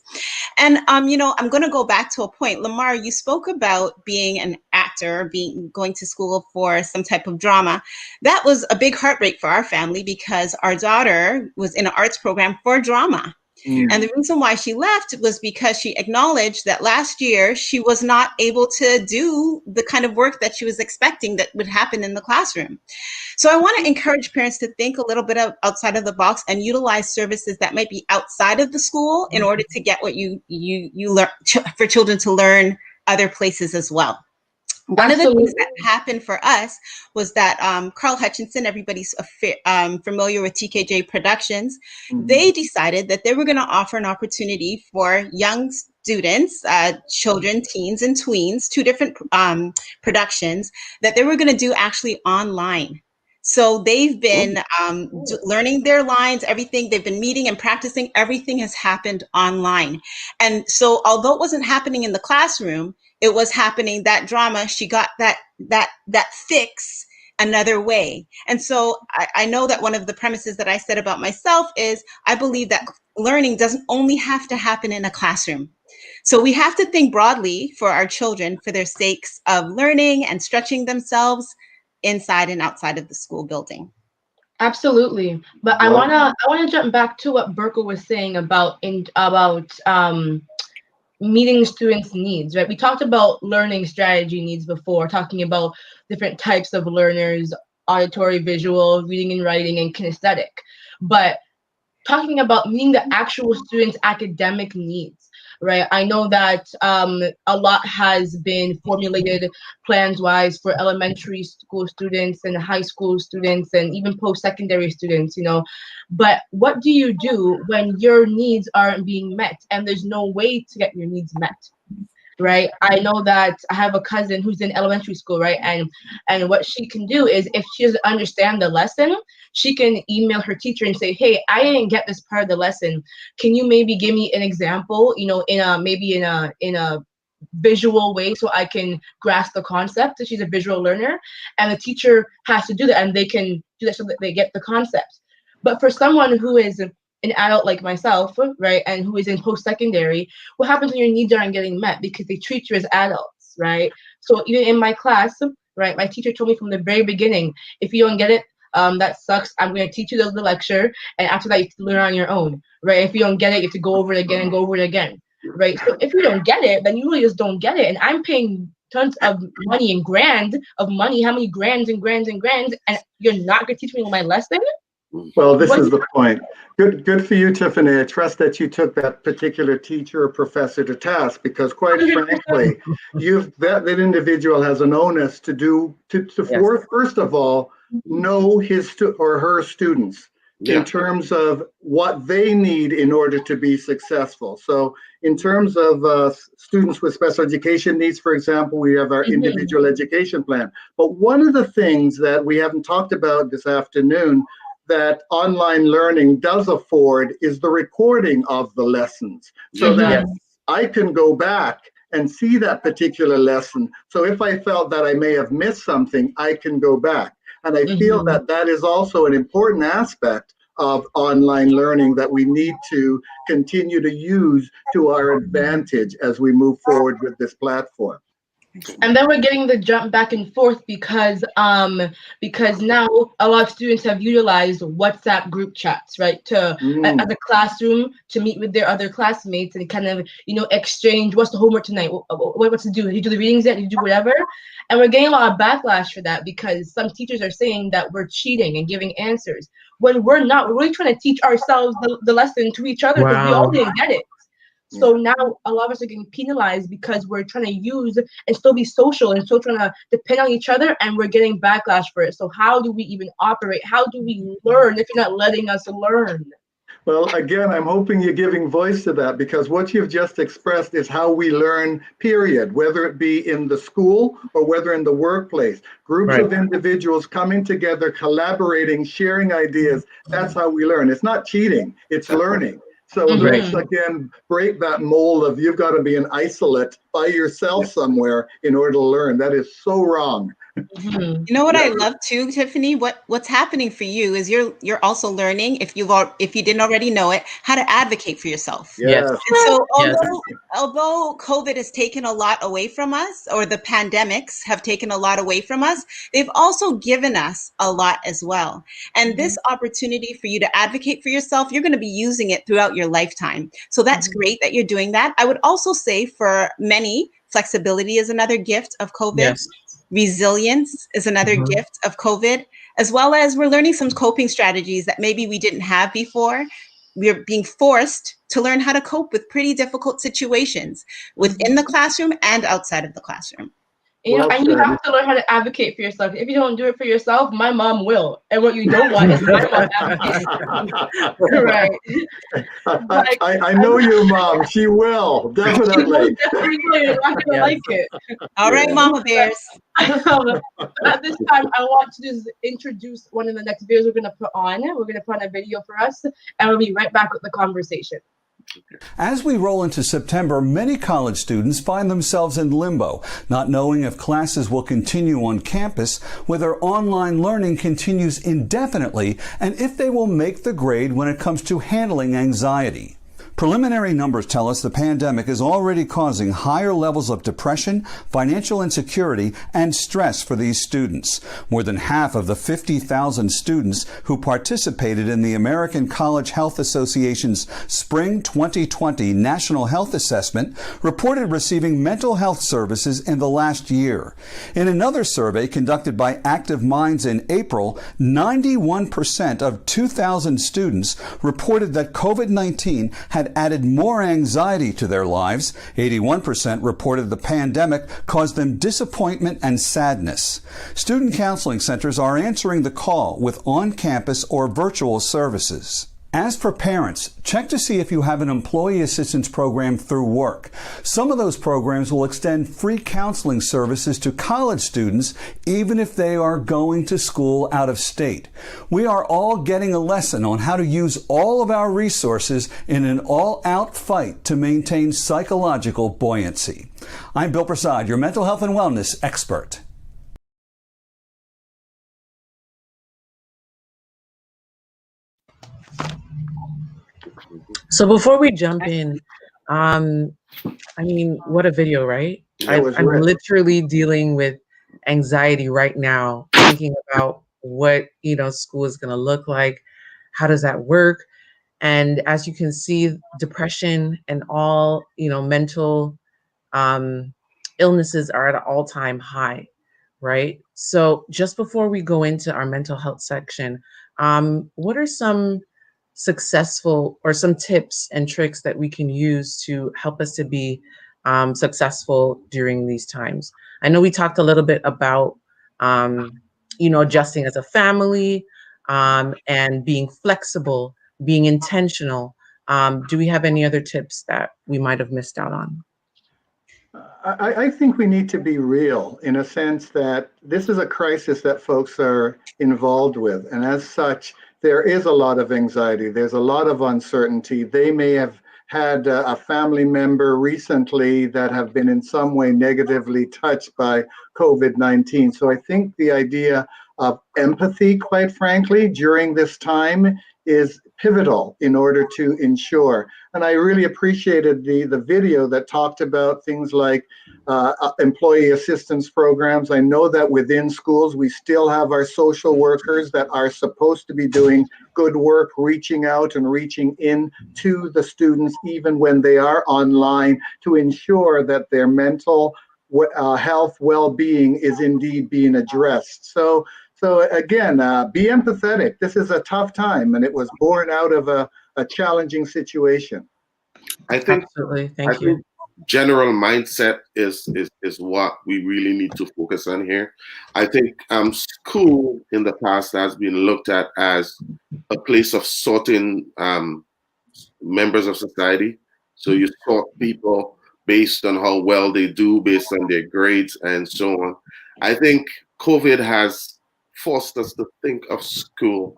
S4: And, I'm going to go back to a point. Lamar, you spoke about being an actor, going to school for some type of drama. That was a big heartbreak for our family because our daughter was in an arts program for drama. And the reason why she left was because she acknowledged that last year she was not able to do the kind of work that she was expecting that would happen in the classroom. So I want to encourage parents to think a little bit outside of the box and utilize services that might be outside of the school in order to get what you learn for children to learn other places as well. One of the things that happened for us was that Carl Hutchinson, everybody's familiar with TKJ Productions, they decided that they were going to offer an opportunity for young students, children, teens, and tweens, 2 different productions that they were going to do actually online. So they've been learning their lines, everything. They've been meeting and practicing. Everything has happened online. And so although it wasn't happening in the classroom, it was happening, that drama, she got that fix another way. And so I know that one of the premises that I said about myself is I believe that learning doesn't only have to happen in a classroom. So we have to think broadly for our children, for their sakes of learning and stretching themselves inside and outside of the school building.
S3: Absolutely. But I wanna jump back to what Burko was saying about meeting students' needs, right? We talked about learning strategy needs before, talking about different types of learners, auditory, visual, reading and writing, and kinesthetic. But talking about meeting the actual students' academic needs, right? I know that a lot has been formulated plans-wise for elementary school students and high school students and even post-secondary students, But what do you do when your needs aren't being met and there's no way to get your needs met? right? I know that I have a cousin who's in elementary school, right? And what she can do is, if she doesn't understand the lesson, she can email her teacher and say, hey, I didn't get this part of the lesson. Can you maybe give me an example, in a visual way so I can grasp the concept? So she's a visual learner, and the teacher has to do that, and they can do that so that they get the concept. But for someone who is an adult like myself, right, and who is in post-secondary, what happens when your needs aren't getting met because they treat you as adults, right? So even in my class, right, my teacher told me from the very beginning, if you don't get it, that sucks. I'm going to teach you the lecture, and after that, you have to learn on your own, right? If you don't get it, you have to go over it again and go over it again, right? So if you don't get it, then you really just don't get it. And I'm paying tons of money and grand of money, how many grands and grands and grands, and you're not going to teach me my lesson?
S7: Well, this is the point. Good for you, Tiffany. I trust that you took that particular teacher or professor to task, because quite frankly, that individual has an onus to first of all, know his or her students in terms of what they need in order to be successful. So in terms of students with special education needs, for example, we have our individual education plan. But one of the things that we haven't talked about this afternoon that online learning does afford is the recording of the lessons, so that I can go back and see that particular lesson. So if I felt that I may have missed something, I can go back. And I feel that that is also an important aspect of online learning that we need to continue to use to our advantage as we move forward with this platform.
S3: And then we're getting the jump back and forth because now a lot of students have utilized WhatsApp group chats, right, to as a classroom to meet with their other classmates and kind of exchange, what's the homework tonight, what to do, did you do the readings yet, did you do whatever? And we're getting a lot of backlash for that because some teachers are saying that we're cheating and giving answers when we're not. We're really trying to teach ourselves the lesson to each other because we all didn't get it. So now a lot of us are getting penalized because we're trying to use and still be social and still trying to depend on each other, and we're getting backlash for it. So how do we even operate? How do we learn if you're not letting us learn?
S7: Well, again, I'm hoping you're giving voice to that, because what you've just expressed is how we learn, period, whether it be in the school or whether in the workplace. Groups of individuals coming together, collaborating, sharing ideas. That's how we learn. It's not cheating, it's learning. So let's again break that mold of you've got to be an isolate by yourself somewhere in order to learn. That is so wrong.
S4: You know what I love too, Tiffany? What's happening for you is you're also learning, if you didn't already know it, how to advocate for yourself.
S7: Yes.
S4: And so although COVID has taken a lot away from us, or the pandemics have taken a lot away from us, they've also given us a lot as well. And this opportunity for you to advocate for yourself, you're going to be using it throughout your lifetime. So that's great that you're doing that. I would also say for many, flexibility is another gift of COVID. Yes. Resilience is another gift of COVID, as well as we're learning some coping strategies that maybe we didn't have before. We're being forced to learn how to cope with pretty difficult situations within the classroom and outside of the classroom.
S3: And you have to learn how to advocate for yourself. If you don't do it for yourself, my mom will. And what you don't want is my mom advocating. Right.
S7: I know your mom. She will, definitely.
S3: Definitely will. You're not going to like it.
S4: All right, Mama Bears.
S3: At this time, I want to just introduce one of the next videos we're going to put on. We're going to put on a video for us, and we'll be right back with the conversation.
S16: As we roll into September, many college students find themselves in limbo, not knowing if classes will continue on campus, whether online learning continues indefinitely, and if they will make the grade when it comes to handling anxiety. Preliminary numbers tell us the pandemic is already causing higher levels of depression, financial insecurity, and stress for these students. More than half of the 50,000 students who participated in the American College Health Association's Spring 2020 National Health Assessment reported receiving mental health services in the last year. In another survey conducted by Active Minds in April, 91% of 2,000 students reported that COVID-19 had added more anxiety to their lives. 81% reported the pandemic caused them disappointment and sadness. Student counseling centers are answering the call with on-campus or virtual services. As for parents, check to see if you have an employee assistance program through work. Some of those programs will extend free counseling services to college students, even if they are going to school out of state. We are all getting a lesson on how to use all of our resources in an all-out fight to maintain psychological buoyancy. I'm Bill Prasad, your mental health and wellness expert.
S2: So before we jump in, I mean, what a video, right? I'm literally dealing with anxiety right now, thinking about what, school is going to look like. How does that work? And as you can see, depression and all, mental illnesses are at an all-time high, right? So just before we go into our mental health section, what are some successful or some tips and tricks that we can use to help us to be successful during these times? I know we talked a little bit about, adjusting as a family and being flexible, being intentional. Do we have any other tips that we might have missed out on?
S7: I think we need to be real in a sense that this is a crisis that folks are involved with. And as such, there is a lot of anxiety. There's a lot of uncertainty. They may have had a family member recently that have been in some way negatively touched by COVID-19. So I think the idea of empathy, quite frankly, during this time is pivotal in order to ensure. And I really appreciated the video that talked about things like employee assistance programs. I know that within schools, we still have our social workers that are supposed to be doing good work, reaching out and reaching in to the students, even when they are online, to ensure that their mental health, well-being is indeed being addressed. So again, be empathetic. This is a tough time, and it was born out of a challenging situation.
S5: I think,
S2: absolutely. Thank you.
S5: General mindset is what we really need to focus on here. I think school in the past has been looked at as a place of sorting members of society. So you sort people based on how well they do, based on their grades and so on. I think COVID has forced us to think of school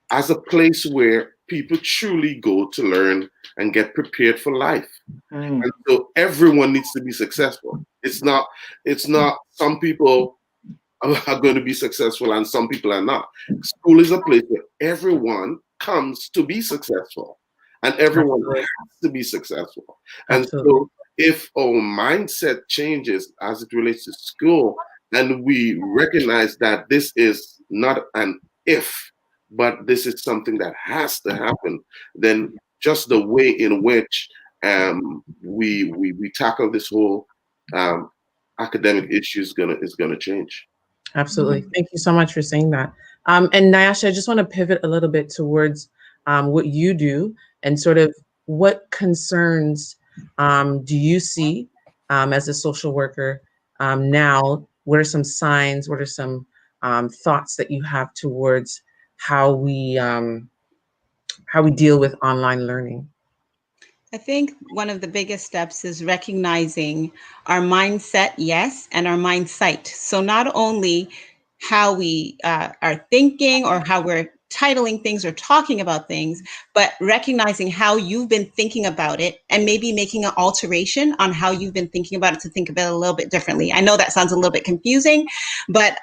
S5: as a place where people truly go to learn and get prepared for life. And so everyone needs to be successful. It's not some people are going to be successful and some people are not. School is a place where everyone comes to be successful and everyone has to be successful. And so if our mindset changes as it relates to school, and we recognize that this is not an if, but this is something that has to happen, then just the way in which we tackle this whole academic issue is gonna change.
S2: Absolutely. Thank you so much for saying that. And Nyasha, I just want to pivot a little bit towards what you do and sort of what concerns do you see as a social worker now? What are some signs? What are some thoughts that you have towards how we deal with online learning?
S4: I think one of the biggest steps is recognizing our mindset, yes, and our mind sight. So not only how we are thinking or how we're titling things or talking about things, but recognizing how you've been thinking about it and maybe making an alteration on how you've been thinking about it to think about it a little bit differently. I know that sounds a little bit confusing, but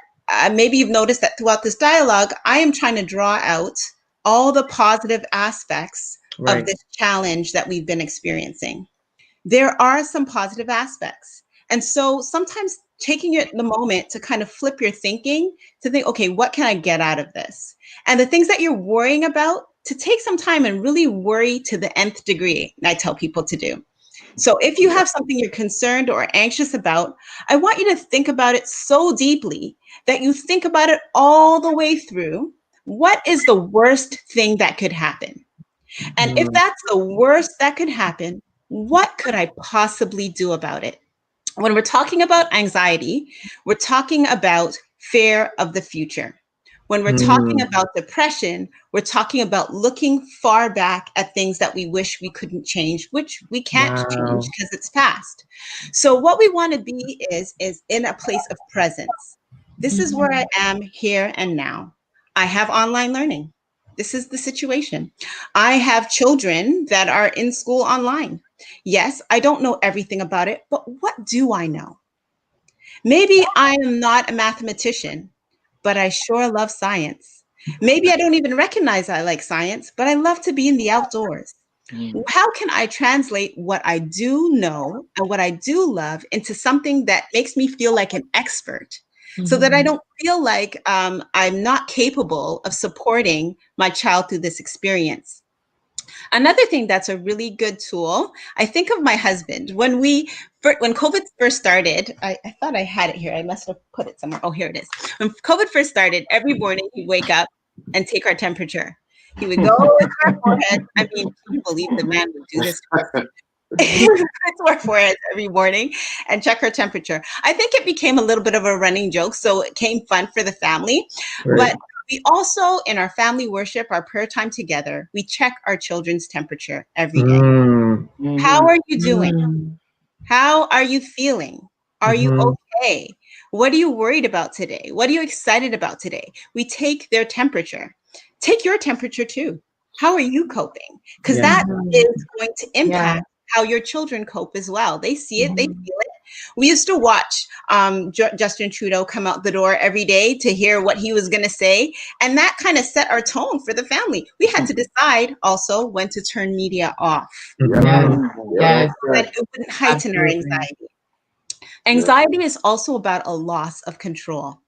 S4: maybe you've noticed that throughout this dialogue, I am trying to draw out all the positive aspects of this challenge that we've been experiencing. There are some positive aspects. And so sometimes taking the moment to kind of flip your thinking to think, okay, what can I get out of this? And the things that you're worrying about, to take some time and really worry to the nth degree, I tell people to do. So if you have something you're concerned or anxious about, I want you to think about it so deeply that you think about it all the way through. What is the worst thing that could happen? And if that's the worst that could happen, what could I possibly do about it? When we're talking about anxiety, we're talking about fear of the future. When we're talking about depression, we're talking about looking far back at things that we wish we couldn't change, which we can't change because it's past. So what we want to be is in a place of presence. This is where I am here and now. I have online learning. This is the situation. I have children that are in school online. Yes, I don't know everything about it, but what do I know? Maybe I am not a mathematician, but I sure love science. Maybe I don't even recognize I like science, but I love to be in the outdoors. How can I translate what I do know and what I do love into something that makes me feel like an expert so that I don't feel like I'm not capable of supporting my child through this experience? Another thing that's a really good tool, I think of my husband. When COVID first started, I thought I had it here. I must have put it somewhere. Oh, here it is. When COVID first started, every morning he'd wake up and take our temperature. He would go to our forehead. I mean, can you believe the man would do this to us? To our foreheads every morning and check her temperature. I think it became a little bit of a running joke, so it became fun for the family. But we also, in our family worship, our prayer time together, we check our children's temperature every day. How are you doing? How are you feeling? Are you okay? What are you worried about today? What are you excited about today? We take their temperature. Take your temperature too. How are you coping? Because that is going to impact how your children cope as well. They see it, they feel it. We used to watch Justin Trudeau come out the door every day to hear what he was going to say. And that kind of set our tone for the family. We had to decide also when to turn media off. That it wouldn't heighten our anxiety. Anxiety is also about a loss of control.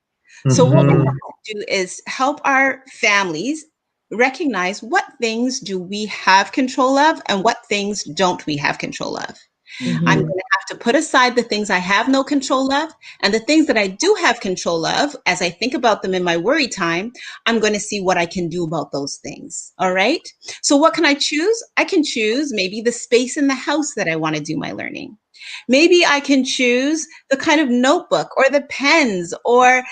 S4: So what we want to do is help our families recognize what things do we have control of and what things don't we have control of. I'm going to have to put aside the things I have no control of, and the things that I do have control of, as I think about them in my worry time, I'm going to see what I can do about those things. All right. So what can I choose? I can choose maybe the space in the house that I want to do my learning. Maybe I can choose the kind of notebook or the pens or,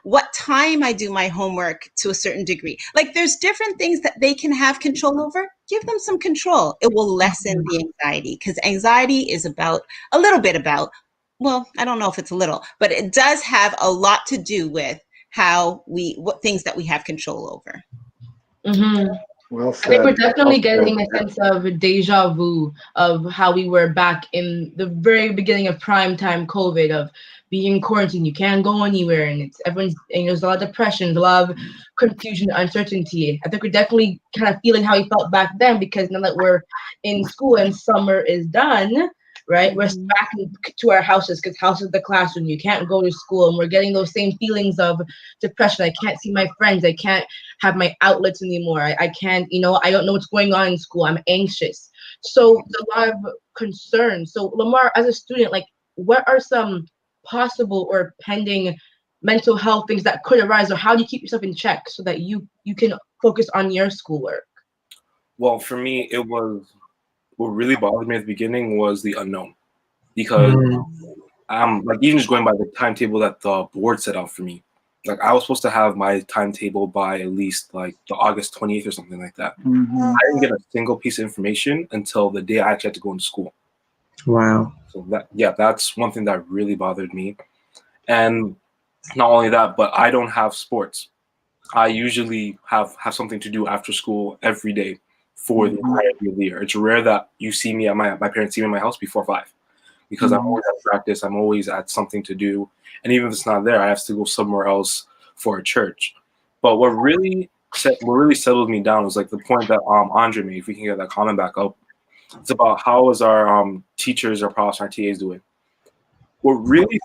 S4: what time I do my homework to a certain degree. Like there's different things that they can have control over. Give them some control. It will lessen the anxiety because anxiety is a little bit about, well, I don't know if it's a little, but it does have a lot to do with what things that we have control over.
S7: Well said.
S3: I think we're definitely getting a sense of deja vu of how we were back in the very beginning of prime time COVID, of being in quarantine. You can't go anywhere, and there's a lot of depression, a lot of confusion, uncertainty. I think we're definitely kind of feeling how we felt back then, because now that we're in school and summer is done, right? We're back to our houses, because house is the classroom. You can't go to school, and we're getting those same feelings of depression. I can't see my friends. I can't have my outlets anymore. I can't, I don't know what's going on in school. I'm anxious. So there's a lot of concern. So Lamar, as a student, like, what are some possible or pending mental health things that could arise, or how do you keep yourself in check so that you can focus on your schoolwork?
S6: Well, for me, what really bothered me at the beginning was the unknown, because like even just going by the timetable that the board set out for me, like I was supposed to have my timetable by at least like the August 28th or something like that. I didn't get a single piece of information until the day I actually had to go into school.
S2: Wow.
S6: So that's one thing that really bothered me. And not only that, but I don't have sports. I usually have something to do after school every day for the entirety of the year. It's rare that you see me at my parents see me in my house before 5, because I'm always at practice. I'm always at something to do. And even if it's not there, I have to go somewhere else for a church. But what really settled me down was like the point that Andre made. If we can get that comment back up, it's about how is our teachers, our profs, our TAs doing. What really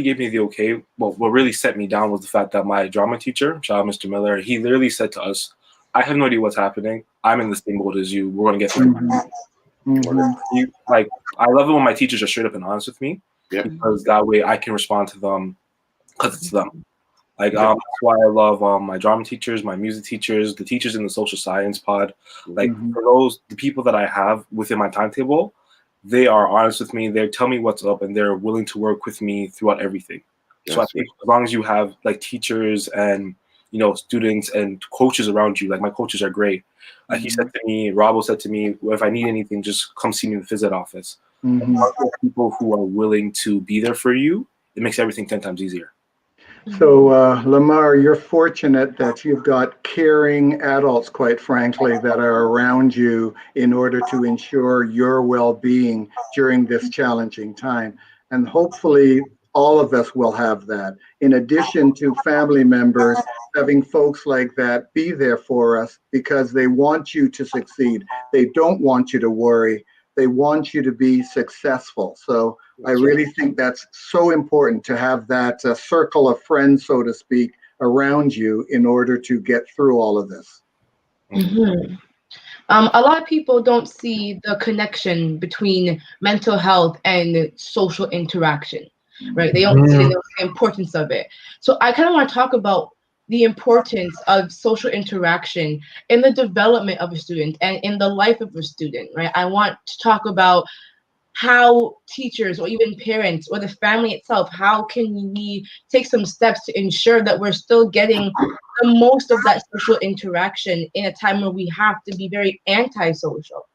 S6: gave me the okay, well, what really set me down was the fact that my drama teacher, shout out Mr. Miller, he literally said to us, I have no idea what's happening. I'm in the same boat as you. We're going to get through it. Like, I love it when my teachers are straight up and honest with me, because that way I can respond to them because it's them. Like, that's why I love my drama teachers, my music teachers, the teachers in the social science pod. Like, for the people that I have within my timetable, they are honest with me. They tell me what's up, and they're willing to work with me throughout everything. So I think as long as you have like teachers and students and coaches around you, like my coaches are great. He said to me, Robo said to me, if I need anything, just come see me in the phys ed office. People who are willing to be there for you, it makes everything 10 times easier.
S7: So, Lamar, you're fortunate that you've got caring adults, quite frankly, that are around you in order to ensure your well-being during this challenging time. And hopefully all of us will have that. In addition to family members, having folks like that be there for us because they want you to succeed. They don't want you to worry. They want you to be successful. So I really think that's so important to have that circle of friends, so to speak, around you in order to get through all of this.
S3: A lot of people don't see the connection between mental health and social interaction, right? They don't see the importance of it. So I kind of want to talk about the importance of social interaction in the development of a student and in the life of a student, right? I want to talk about how teachers or even parents or the family itself, how can we take some steps to ensure that we're still getting the most of that social interaction in a time where we have to be very antisocial?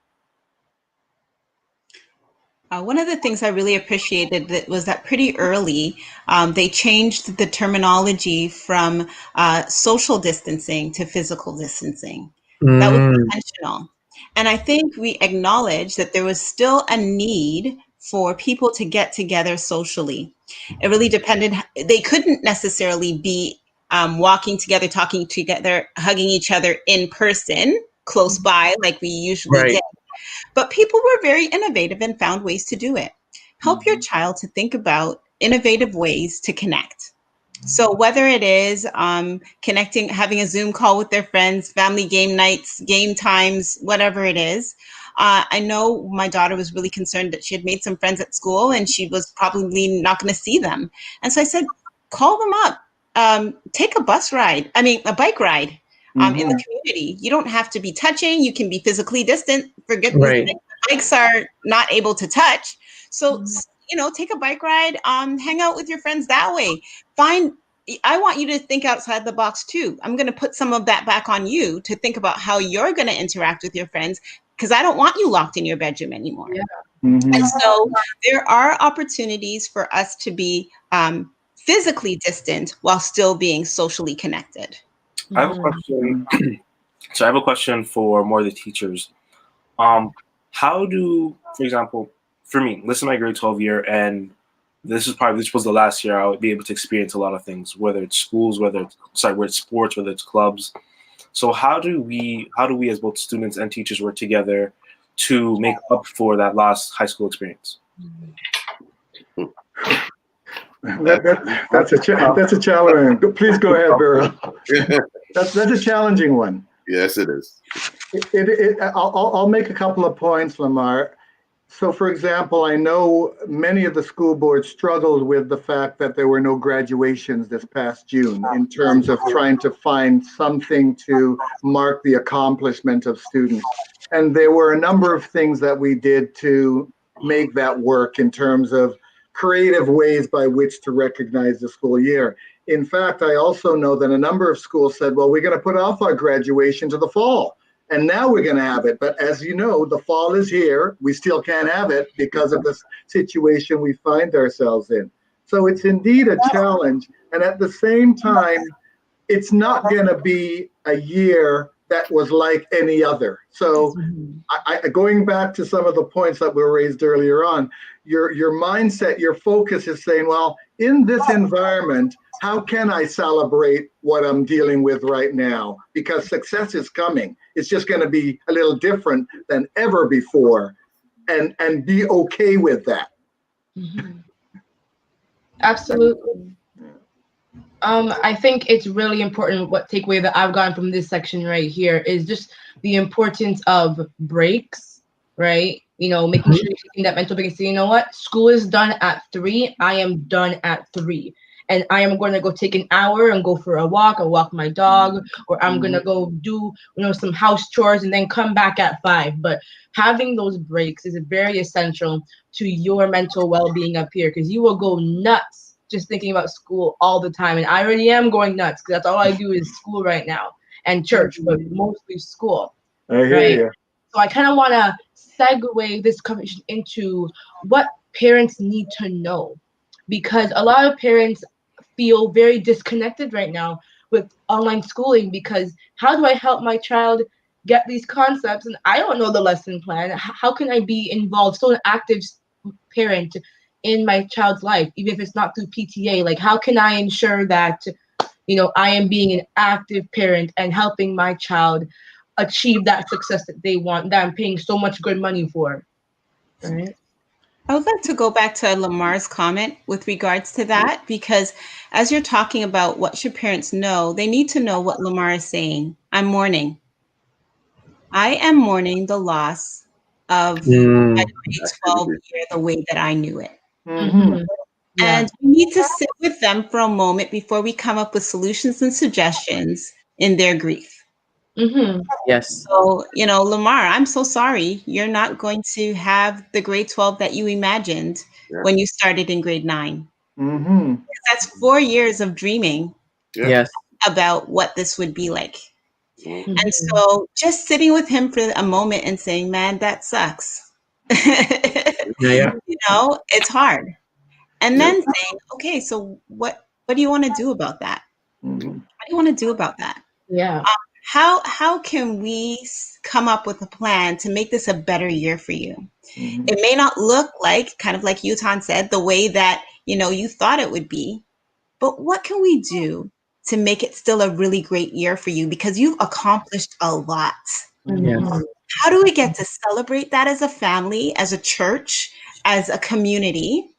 S4: One of the things I really appreciated was that pretty early, they changed the terminology from social distancing to physical distancing. That was intentional. And I think we acknowledged that there was still a need for people to get together socially. It really depended. They couldn't necessarily be walking together, talking together, hugging each other in person, close by, like we usually did. But people were very innovative and found ways to do it. Help your child to think about innovative ways to connect. So whether it is connecting, having a Zoom call with their friends, family game nights, game times, whatever it is. I know my daughter was really concerned that she had made some friends at school and she was probably not going to see them. And so I said, call them up, take a bike ride in the community. You don't have to be touching. You can be physically distant. Bikes are not able to touch. So, take a bike ride, hang out with your friends that way. I want you to think outside the box too. I'm going to put some of that back on you to think about how you're going to interact with your friends, because I don't want you locked in your bedroom anymore. And so there are opportunities for us to be physically distant while still being socially connected.
S6: I have a question. So I have a question for more of the teachers. How do, for example, for me, this is my grade 12 year, and this was the last year I would be able to experience a lot of things, whether it's schools, whether it's sports, whether it's clubs. So how do we as both students and teachers work together to make up for that lost high school experience?
S7: That's a challenge. Please go ahead, Beryl. That's a challenging one.
S5: Yes, it is.
S7: I'll make a couple of points, Lamar. So, for example, I know many of the school boards struggled with the fact that there were no graduations this past June in terms of trying to find something to mark the accomplishment of students. And there were a number of things that we did to make that work in terms of creative ways by which to recognize the school year. In fact, I also know that a number of schools said, well, we're going to put off our graduation to the fall. And now we're going to have it. But as you know, the fall is here. We still can't have it because of the situation we find ourselves in. So it's indeed a challenge. And at the same time, it's not going to be a year that was like any other. So going back to some of the points that were raised earlier on, your mindset, your focus is saying, well, in this environment, how can I celebrate what I'm dealing with right now? Because success is coming. It's just going to be a little different than ever before, and be okay with that.
S3: Absolutely. I think it's really important. What takeaway that I've gotten from this section right here is just the importance of breaks, right? Making sure you're taking that mental break and say, you know what, school is done at 3. I am done at 3. And I am going to go take an hour and go for a walk or walk my dog, or I'm going to go do, some house chores and then come back at 5. But having those breaks is very essential to your mental well-being up here, because you will go nuts just thinking about school all the time. And I already am going nuts because that's all I do is school right now and church, but mostly school.
S7: I hear you.
S3: So I kind of want to segue this conversation into what parents need to know, because a lot of parents feel very disconnected right now with online schooling, because how do I help my child get these concepts and I don't know the lesson plan? How can I be involved, so an active parent in my child's life, even if it's not through PTA? Like, how can I ensure that, I am being an active parent and helping my child achieve that success that they want, that I'm paying so much good money for? Right?
S4: I would like to go back to Lamar's comment with regards to that, because as you're talking about what should parents know, they need to know what Lamar is saying. I'm mourning. I am mourning the loss of my grade 12 year the way that I knew it. And we need to sit with them for a moment before we come up with solutions and suggestions in their grief.
S2: Yes.
S4: So, Lamar, I'm so sorry. You're not going to have the grade 12 that you imagined when you started in grade 9. That's 4 years of dreaming about what this would be like. And so just sitting with him for a moment and saying, man, that sucks. It's hard. And then saying, okay, so what do you want to do about that? What do you want to do about that?
S3: Yeah.
S4: How can we come up with a plan to make this a better year for you? It may not look like, kind of like Yutan said, the way that, you thought it would be, but what can we do to make it still a really great year for you? Because you've accomplished a lot. How do we get to celebrate that as a family, as a church, as a community,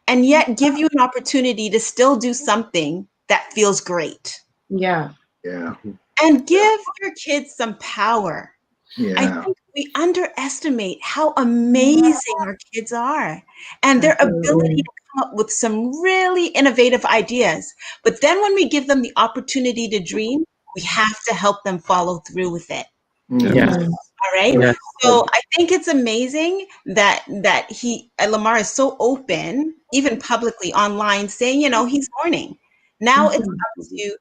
S4: and yet give you an opportunity to still do something that feels great?
S3: Yeah.
S4: And give your kids some power.
S7: Yeah.
S4: I think we underestimate how amazing our kids are and their ability to come up with some really innovative ideas. But then when we give them the opportunity to dream, we have to help them follow through with it. All right.
S2: Yes.
S4: So I think it's amazing that Lamar is so open, even publicly online, saying, he's mourning. Now it's up to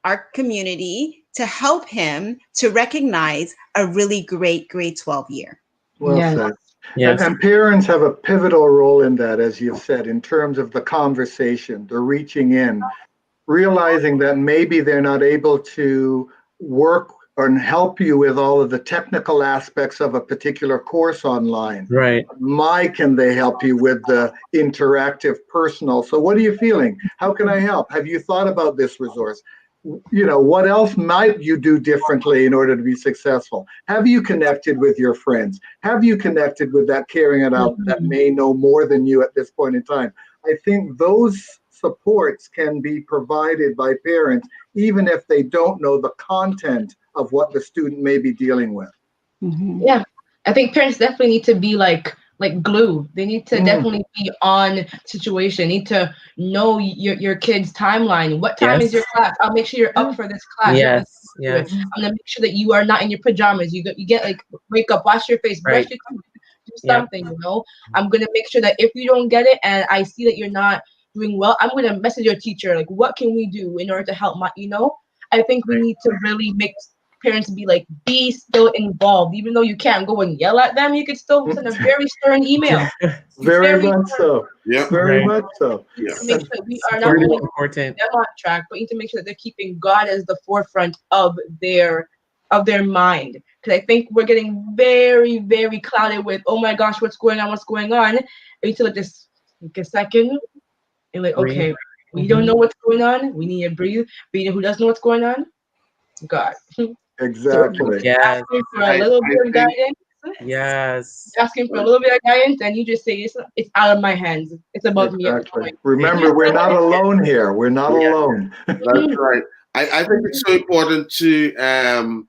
S4: our community to help him to recognize a really great grade 12 year.
S7: Well said. And parents have a pivotal role in that, as you've said, in terms of the conversation, the reaching in, realizing that maybe they're not able to work and help you with all of the technical aspects of a particular course online.
S2: Right.
S7: Can they help you with the interactive personal? So what are you feeling? How can I help? Have you thought about this resource? What else might you do differently in order to be successful? Have you connected with your friends? Have you connected with that caring adult that may know more than you at this point in time? I think those supports can be provided by parents, even if they don't know the content of what the student may be dealing with.
S3: Yeah, I think parents definitely need to be like glue. They need to definitely be on situation. Need to know your kid's timeline. What time is your class? I'll make sure you're up for this class. I'm gonna make sure that you are not in your pajamas. You get like, wake up, wash your face, brush your teeth, do something. I'm gonna make sure that if you don't get it and I see that you're not doing well, I'm gonna message your teacher. Like, what can we do in order to help my? I think we need to really make parents be still involved. Even though you can't go and yell at them, you could still send a very stern email.
S7: Very much so.
S5: Yeah.
S7: Very much so.
S3: We need to make sure that we are not only them on track, but we need to make sure that they're keeping God as the forefront of their mind. Because I think we're getting very, very clouded with, oh my gosh, what's going on? We need to just take a second and okay, we don't know what's going on. We need to breathe. But who does know what's going on? God.
S7: Exactly.
S3: Asking for a little bit of guidance. Asking for a little bit of guidance, and you just say it's out of my hands. It's above me.
S7: Remember, we're not alone here. We're not alone.
S5: That's right. I think it's so important to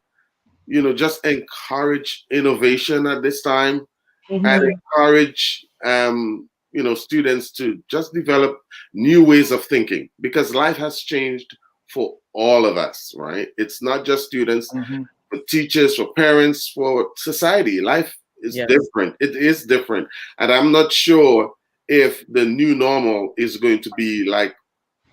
S5: just encourage innovation at this time, and encourage students to just develop new ways of thinking, because life has changed for all of us, right? It's not just students, for teachers, for parents, for society. Life is different. It is different. And I'm not sure if the new normal is going to be like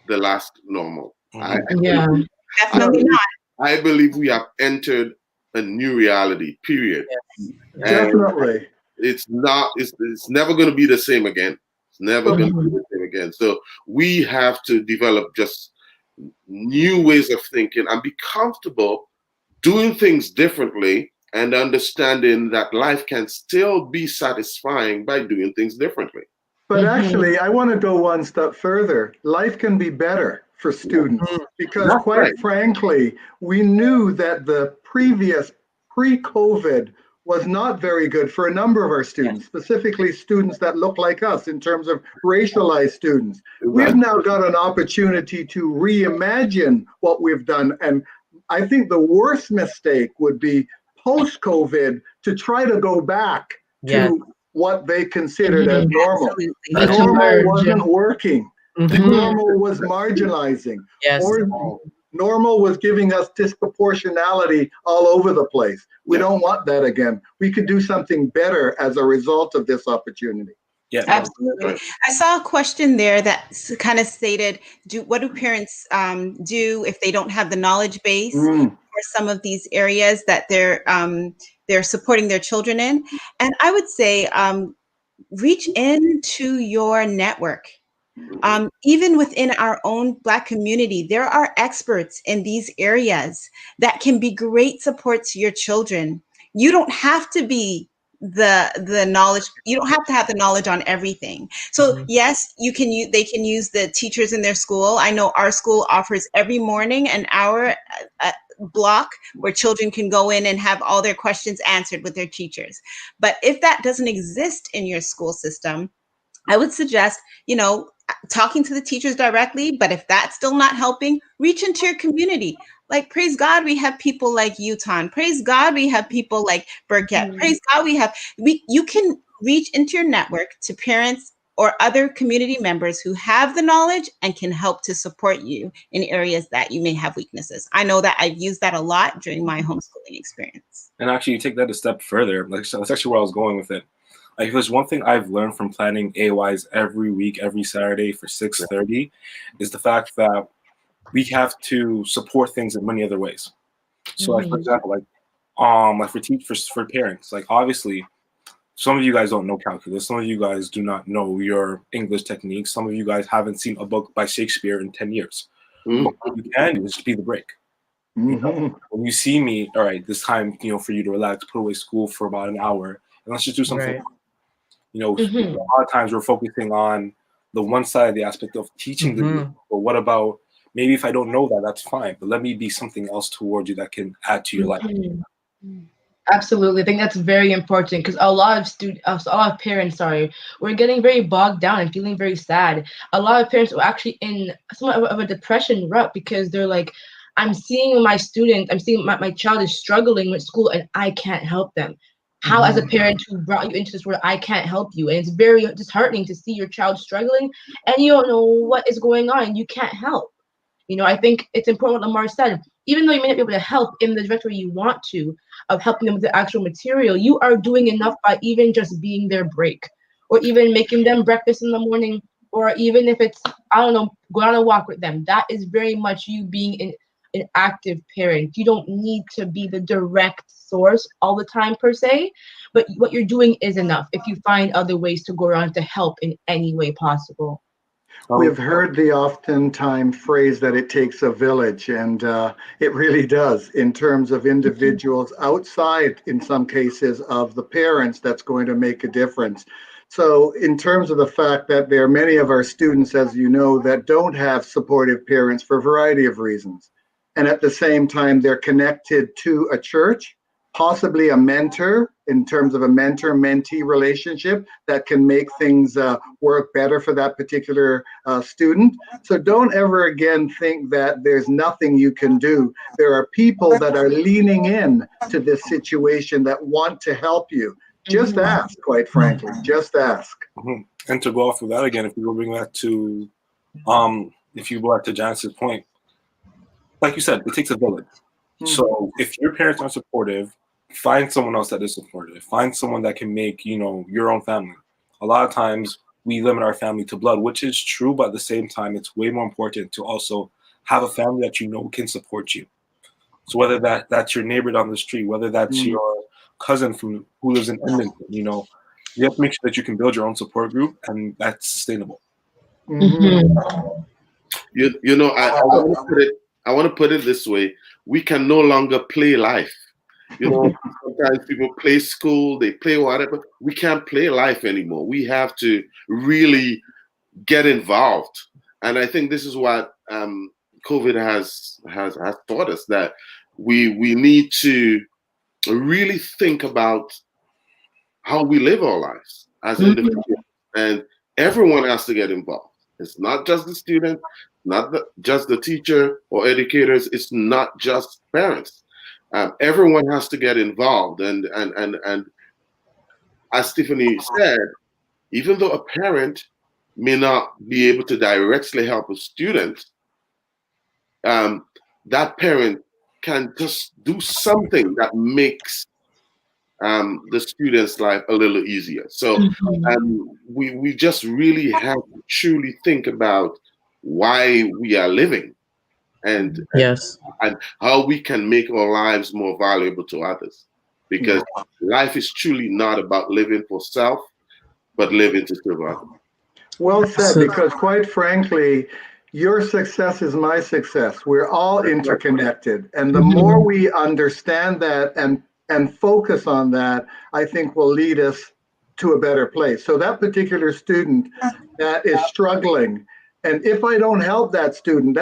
S5: the last normal.
S4: Definitely not.
S5: I believe we have entered a new reality, period.
S7: Yes.
S5: And
S7: Definitely.
S5: it's never going to be the same again. It's never going to be the same again. So we have to develop just new ways of thinking and be comfortable doing things differently and understanding that life can still be satisfying by doing things differently.
S7: But actually, I want to go one step further. Life can be better for students because, quite frankly, we knew that the previous pre-COVID was not very good for a number of our students, specifically students that look like us in terms of racialized students. We've now got an opportunity to reimagine what we've done. And I think the worst mistake would be post-COVID to try to go back to what they considered as normal. The normal wasn't working. The normal was marginalizing. Or normal was giving us disproportionality all over the place. We don't want that again. We could do something better as a result of this opportunity.
S4: Yeah, absolutely. I saw a question there that kind of stated, what do parents do if they don't have the knowledge base for some of these areas that they're supporting their children in? And I would say reach into your network. Even within our own Black community, there are experts in these areas that can be great support to your children. You don't have to be the knowledge. You don't have to have the knowledge on everything. So yes, they can use the teachers in their school. I know our school offers every morning an hour block where children can go in and have all their questions answered with their teachers. But if that doesn't exist in your school system, I would suggest, talking to the teachers directly, but if that's still not helping, reach into your community. Like, praise God, we have people like Uton. Praise God, we have people like Burkett. Praise God, you can reach into your network to parents or other community members who have the knowledge and can help to support you in areas that you may have weaknesses. I know that I've used that a lot during my homeschooling experience.
S6: And actually, you take that a step further. That's actually where I was going with it. Like, there's one thing I've learned from planning AYs every week, every Saturday for 6:30, is the fact that we have to support things in many other ways. So, like, for example, for parents, like, obviously, some of you guys don't know calculus. Some of you guys do not know your English techniques. Some of you guys haven't seen a book by Shakespeare in 10 years. But what you can do is just be the break. When you see me, all right, this time, for you to relax, put away school for about an hour, and let's just do something. A lot of times we're focusing on the one side of the aspect of teaching the group, but what about maybe if I don't know that, that's fine, but let me be something else towards you that can add to your life.
S3: Absolutely. I think that's very important because a lot of parents, we're getting very bogged down and feeling very sad. A lot of parents are actually in somewhat of a depression rut because they're like, I'm seeing my child is struggling with school and I can't help them. How, as a parent who brought you into this world, I can't help you. And it's very disheartening to see your child struggling and you don't know what is going on and you can't help. I think it's important what Lamar said. Even though you may not be able to help in the direct way you want to, of helping them with the actual material, you are doing enough by even just being their break, or even making them breakfast in the morning, or even if it's, go on a walk with them. That is very much you being an active parent. You don't need to be the direct source all the time per se, but what you're doing is enough if you find other ways to go around to help in any way possible.
S7: We've heard the oftentimes phrase that it takes a village, and it really does in terms of individuals outside, in some cases, of the parents that's going to make a difference. So in terms of the fact that there are many of our students, as you know, that don't have supportive parents for a variety of reasons. And at the same time, they're connected to a church, possibly a mentor, in terms of a mentor-mentee relationship that can make things work better for that particular student. So don't ever again think that there's nothing you can do. There are people that are leaning in to this situation that want to help you. Just ask, quite frankly, just ask.
S6: And to go off of that again, if you go bring that to, if you go back to Janice's point, like you said, it takes a village. So if your parents aren't supportive, find someone else that is supportive. Find someone that can make, your own family. A lot of times we limit our family to blood, which is true, but at the same time, it's way more important to also have a family that you know can support you. So whether that's your neighbor down the street, whether that's your cousin who lives in Edmonton, you know, you have to make sure that you can build your own support group, and that's sustainable.
S5: You know, I want to put it this way: we can no longer play life. You know, sometimes people play school, they play whatever. We can't play life anymore. We have to really get involved, and I think this is what COVID has taught us, that we need to really think about how we live our lives as individuals, and everyone has to get involved. It's not just the student, not just the teacher or educators. It's not just parents. Everyone has to get involved, and as Tiffany said, even though a parent may not be able to directly help a student, that parent can just do something that makes the student's life a little easier. So we just really have to truly think about why we are living, and how we can make our lives more valuable to others. Because life is truly not about living for self, but living to serve others.
S7: Well said, because quite frankly, your success is my success. We're all interconnected. And the more we understand that and focus on that, I think will lead us to a better place. So that particular student that is struggling, and if I don't help that student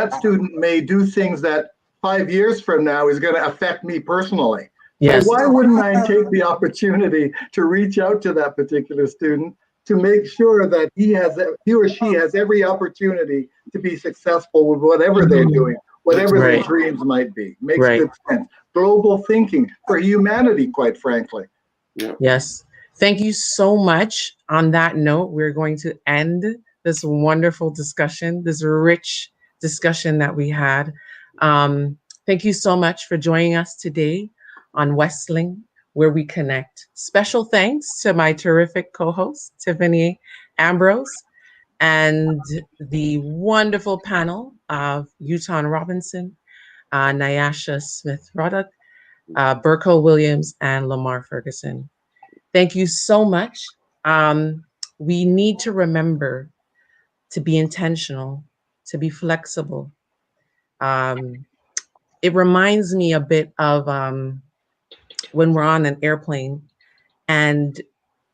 S7: may do things that 5 years from now is going to affect me personally. Yes. So why wouldn't I take the opportunity to reach out to that particular student to make sure that he or she has every opportunity to be successful with whatever they're doing, whatever their dreams might be. Makes good sense. Global thinking for humanity, quite frankly.
S2: Yes. Thank you so much. On that note, we're going to end this wonderful discussion, this rich discussion that we had. Thank you so much for joining us today on WestLINK, where we connect. Special thanks to my terrific co-host, Tiffany Ambrose, and the wonderful panel of Uton Robinson, Nyasha Smith-Roddick, Burko Williams, and Lamar Ferguson. Thank you so much. We need to remember to be intentional, to be flexible. It reminds me a bit of when we're on an airplane and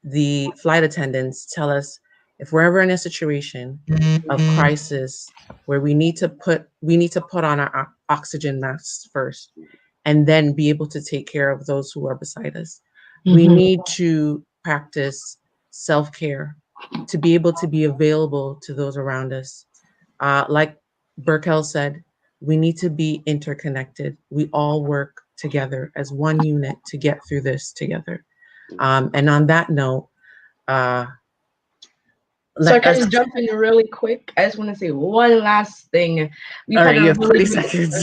S2: the flight attendants tell us, if we're ever in a situation of crisis where we need to put on our oxygen masks first and then be able to take care of those who are beside us. We need to practice self-care to be able to be available to those around us. Like Burkel said, we need to be interconnected. We all work together as one unit to get through this together. And on that note,
S3: so I can just jump in really quick. I just want to say one last thing.
S2: We've had you have 30 seconds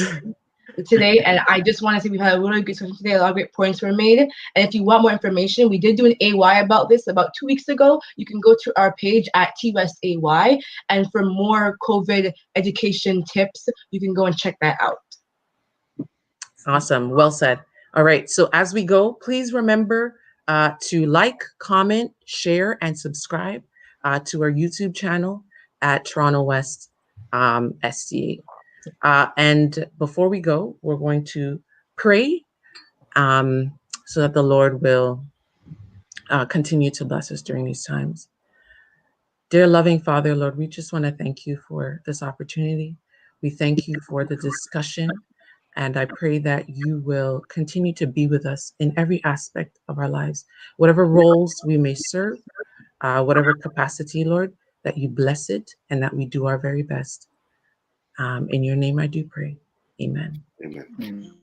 S3: today, and I just want to say we've had a really good discussion today. A lot of great points were made. And if you want more information, we did do an AY about this about 2 weeks ago. You can go to our page at TWestAY, and for more COVID education tips, you can go and check that out.
S2: Awesome. Well said. All right. So as we go, please remember to like, comment, share, and subscribe to our YouTube channel at Toronto West SDA. And before we go, we're going to pray so that the Lord will continue to bless us during these times. Dear loving Father, Lord, we just want to thank you for this opportunity. We thank you for the discussion. And I pray that you will continue to be with us in every aspect of our lives, whatever roles we may serve, whatever capacity, Lord, that you bless it and that we do our very best. In your name I do pray. Amen.
S5: Amen.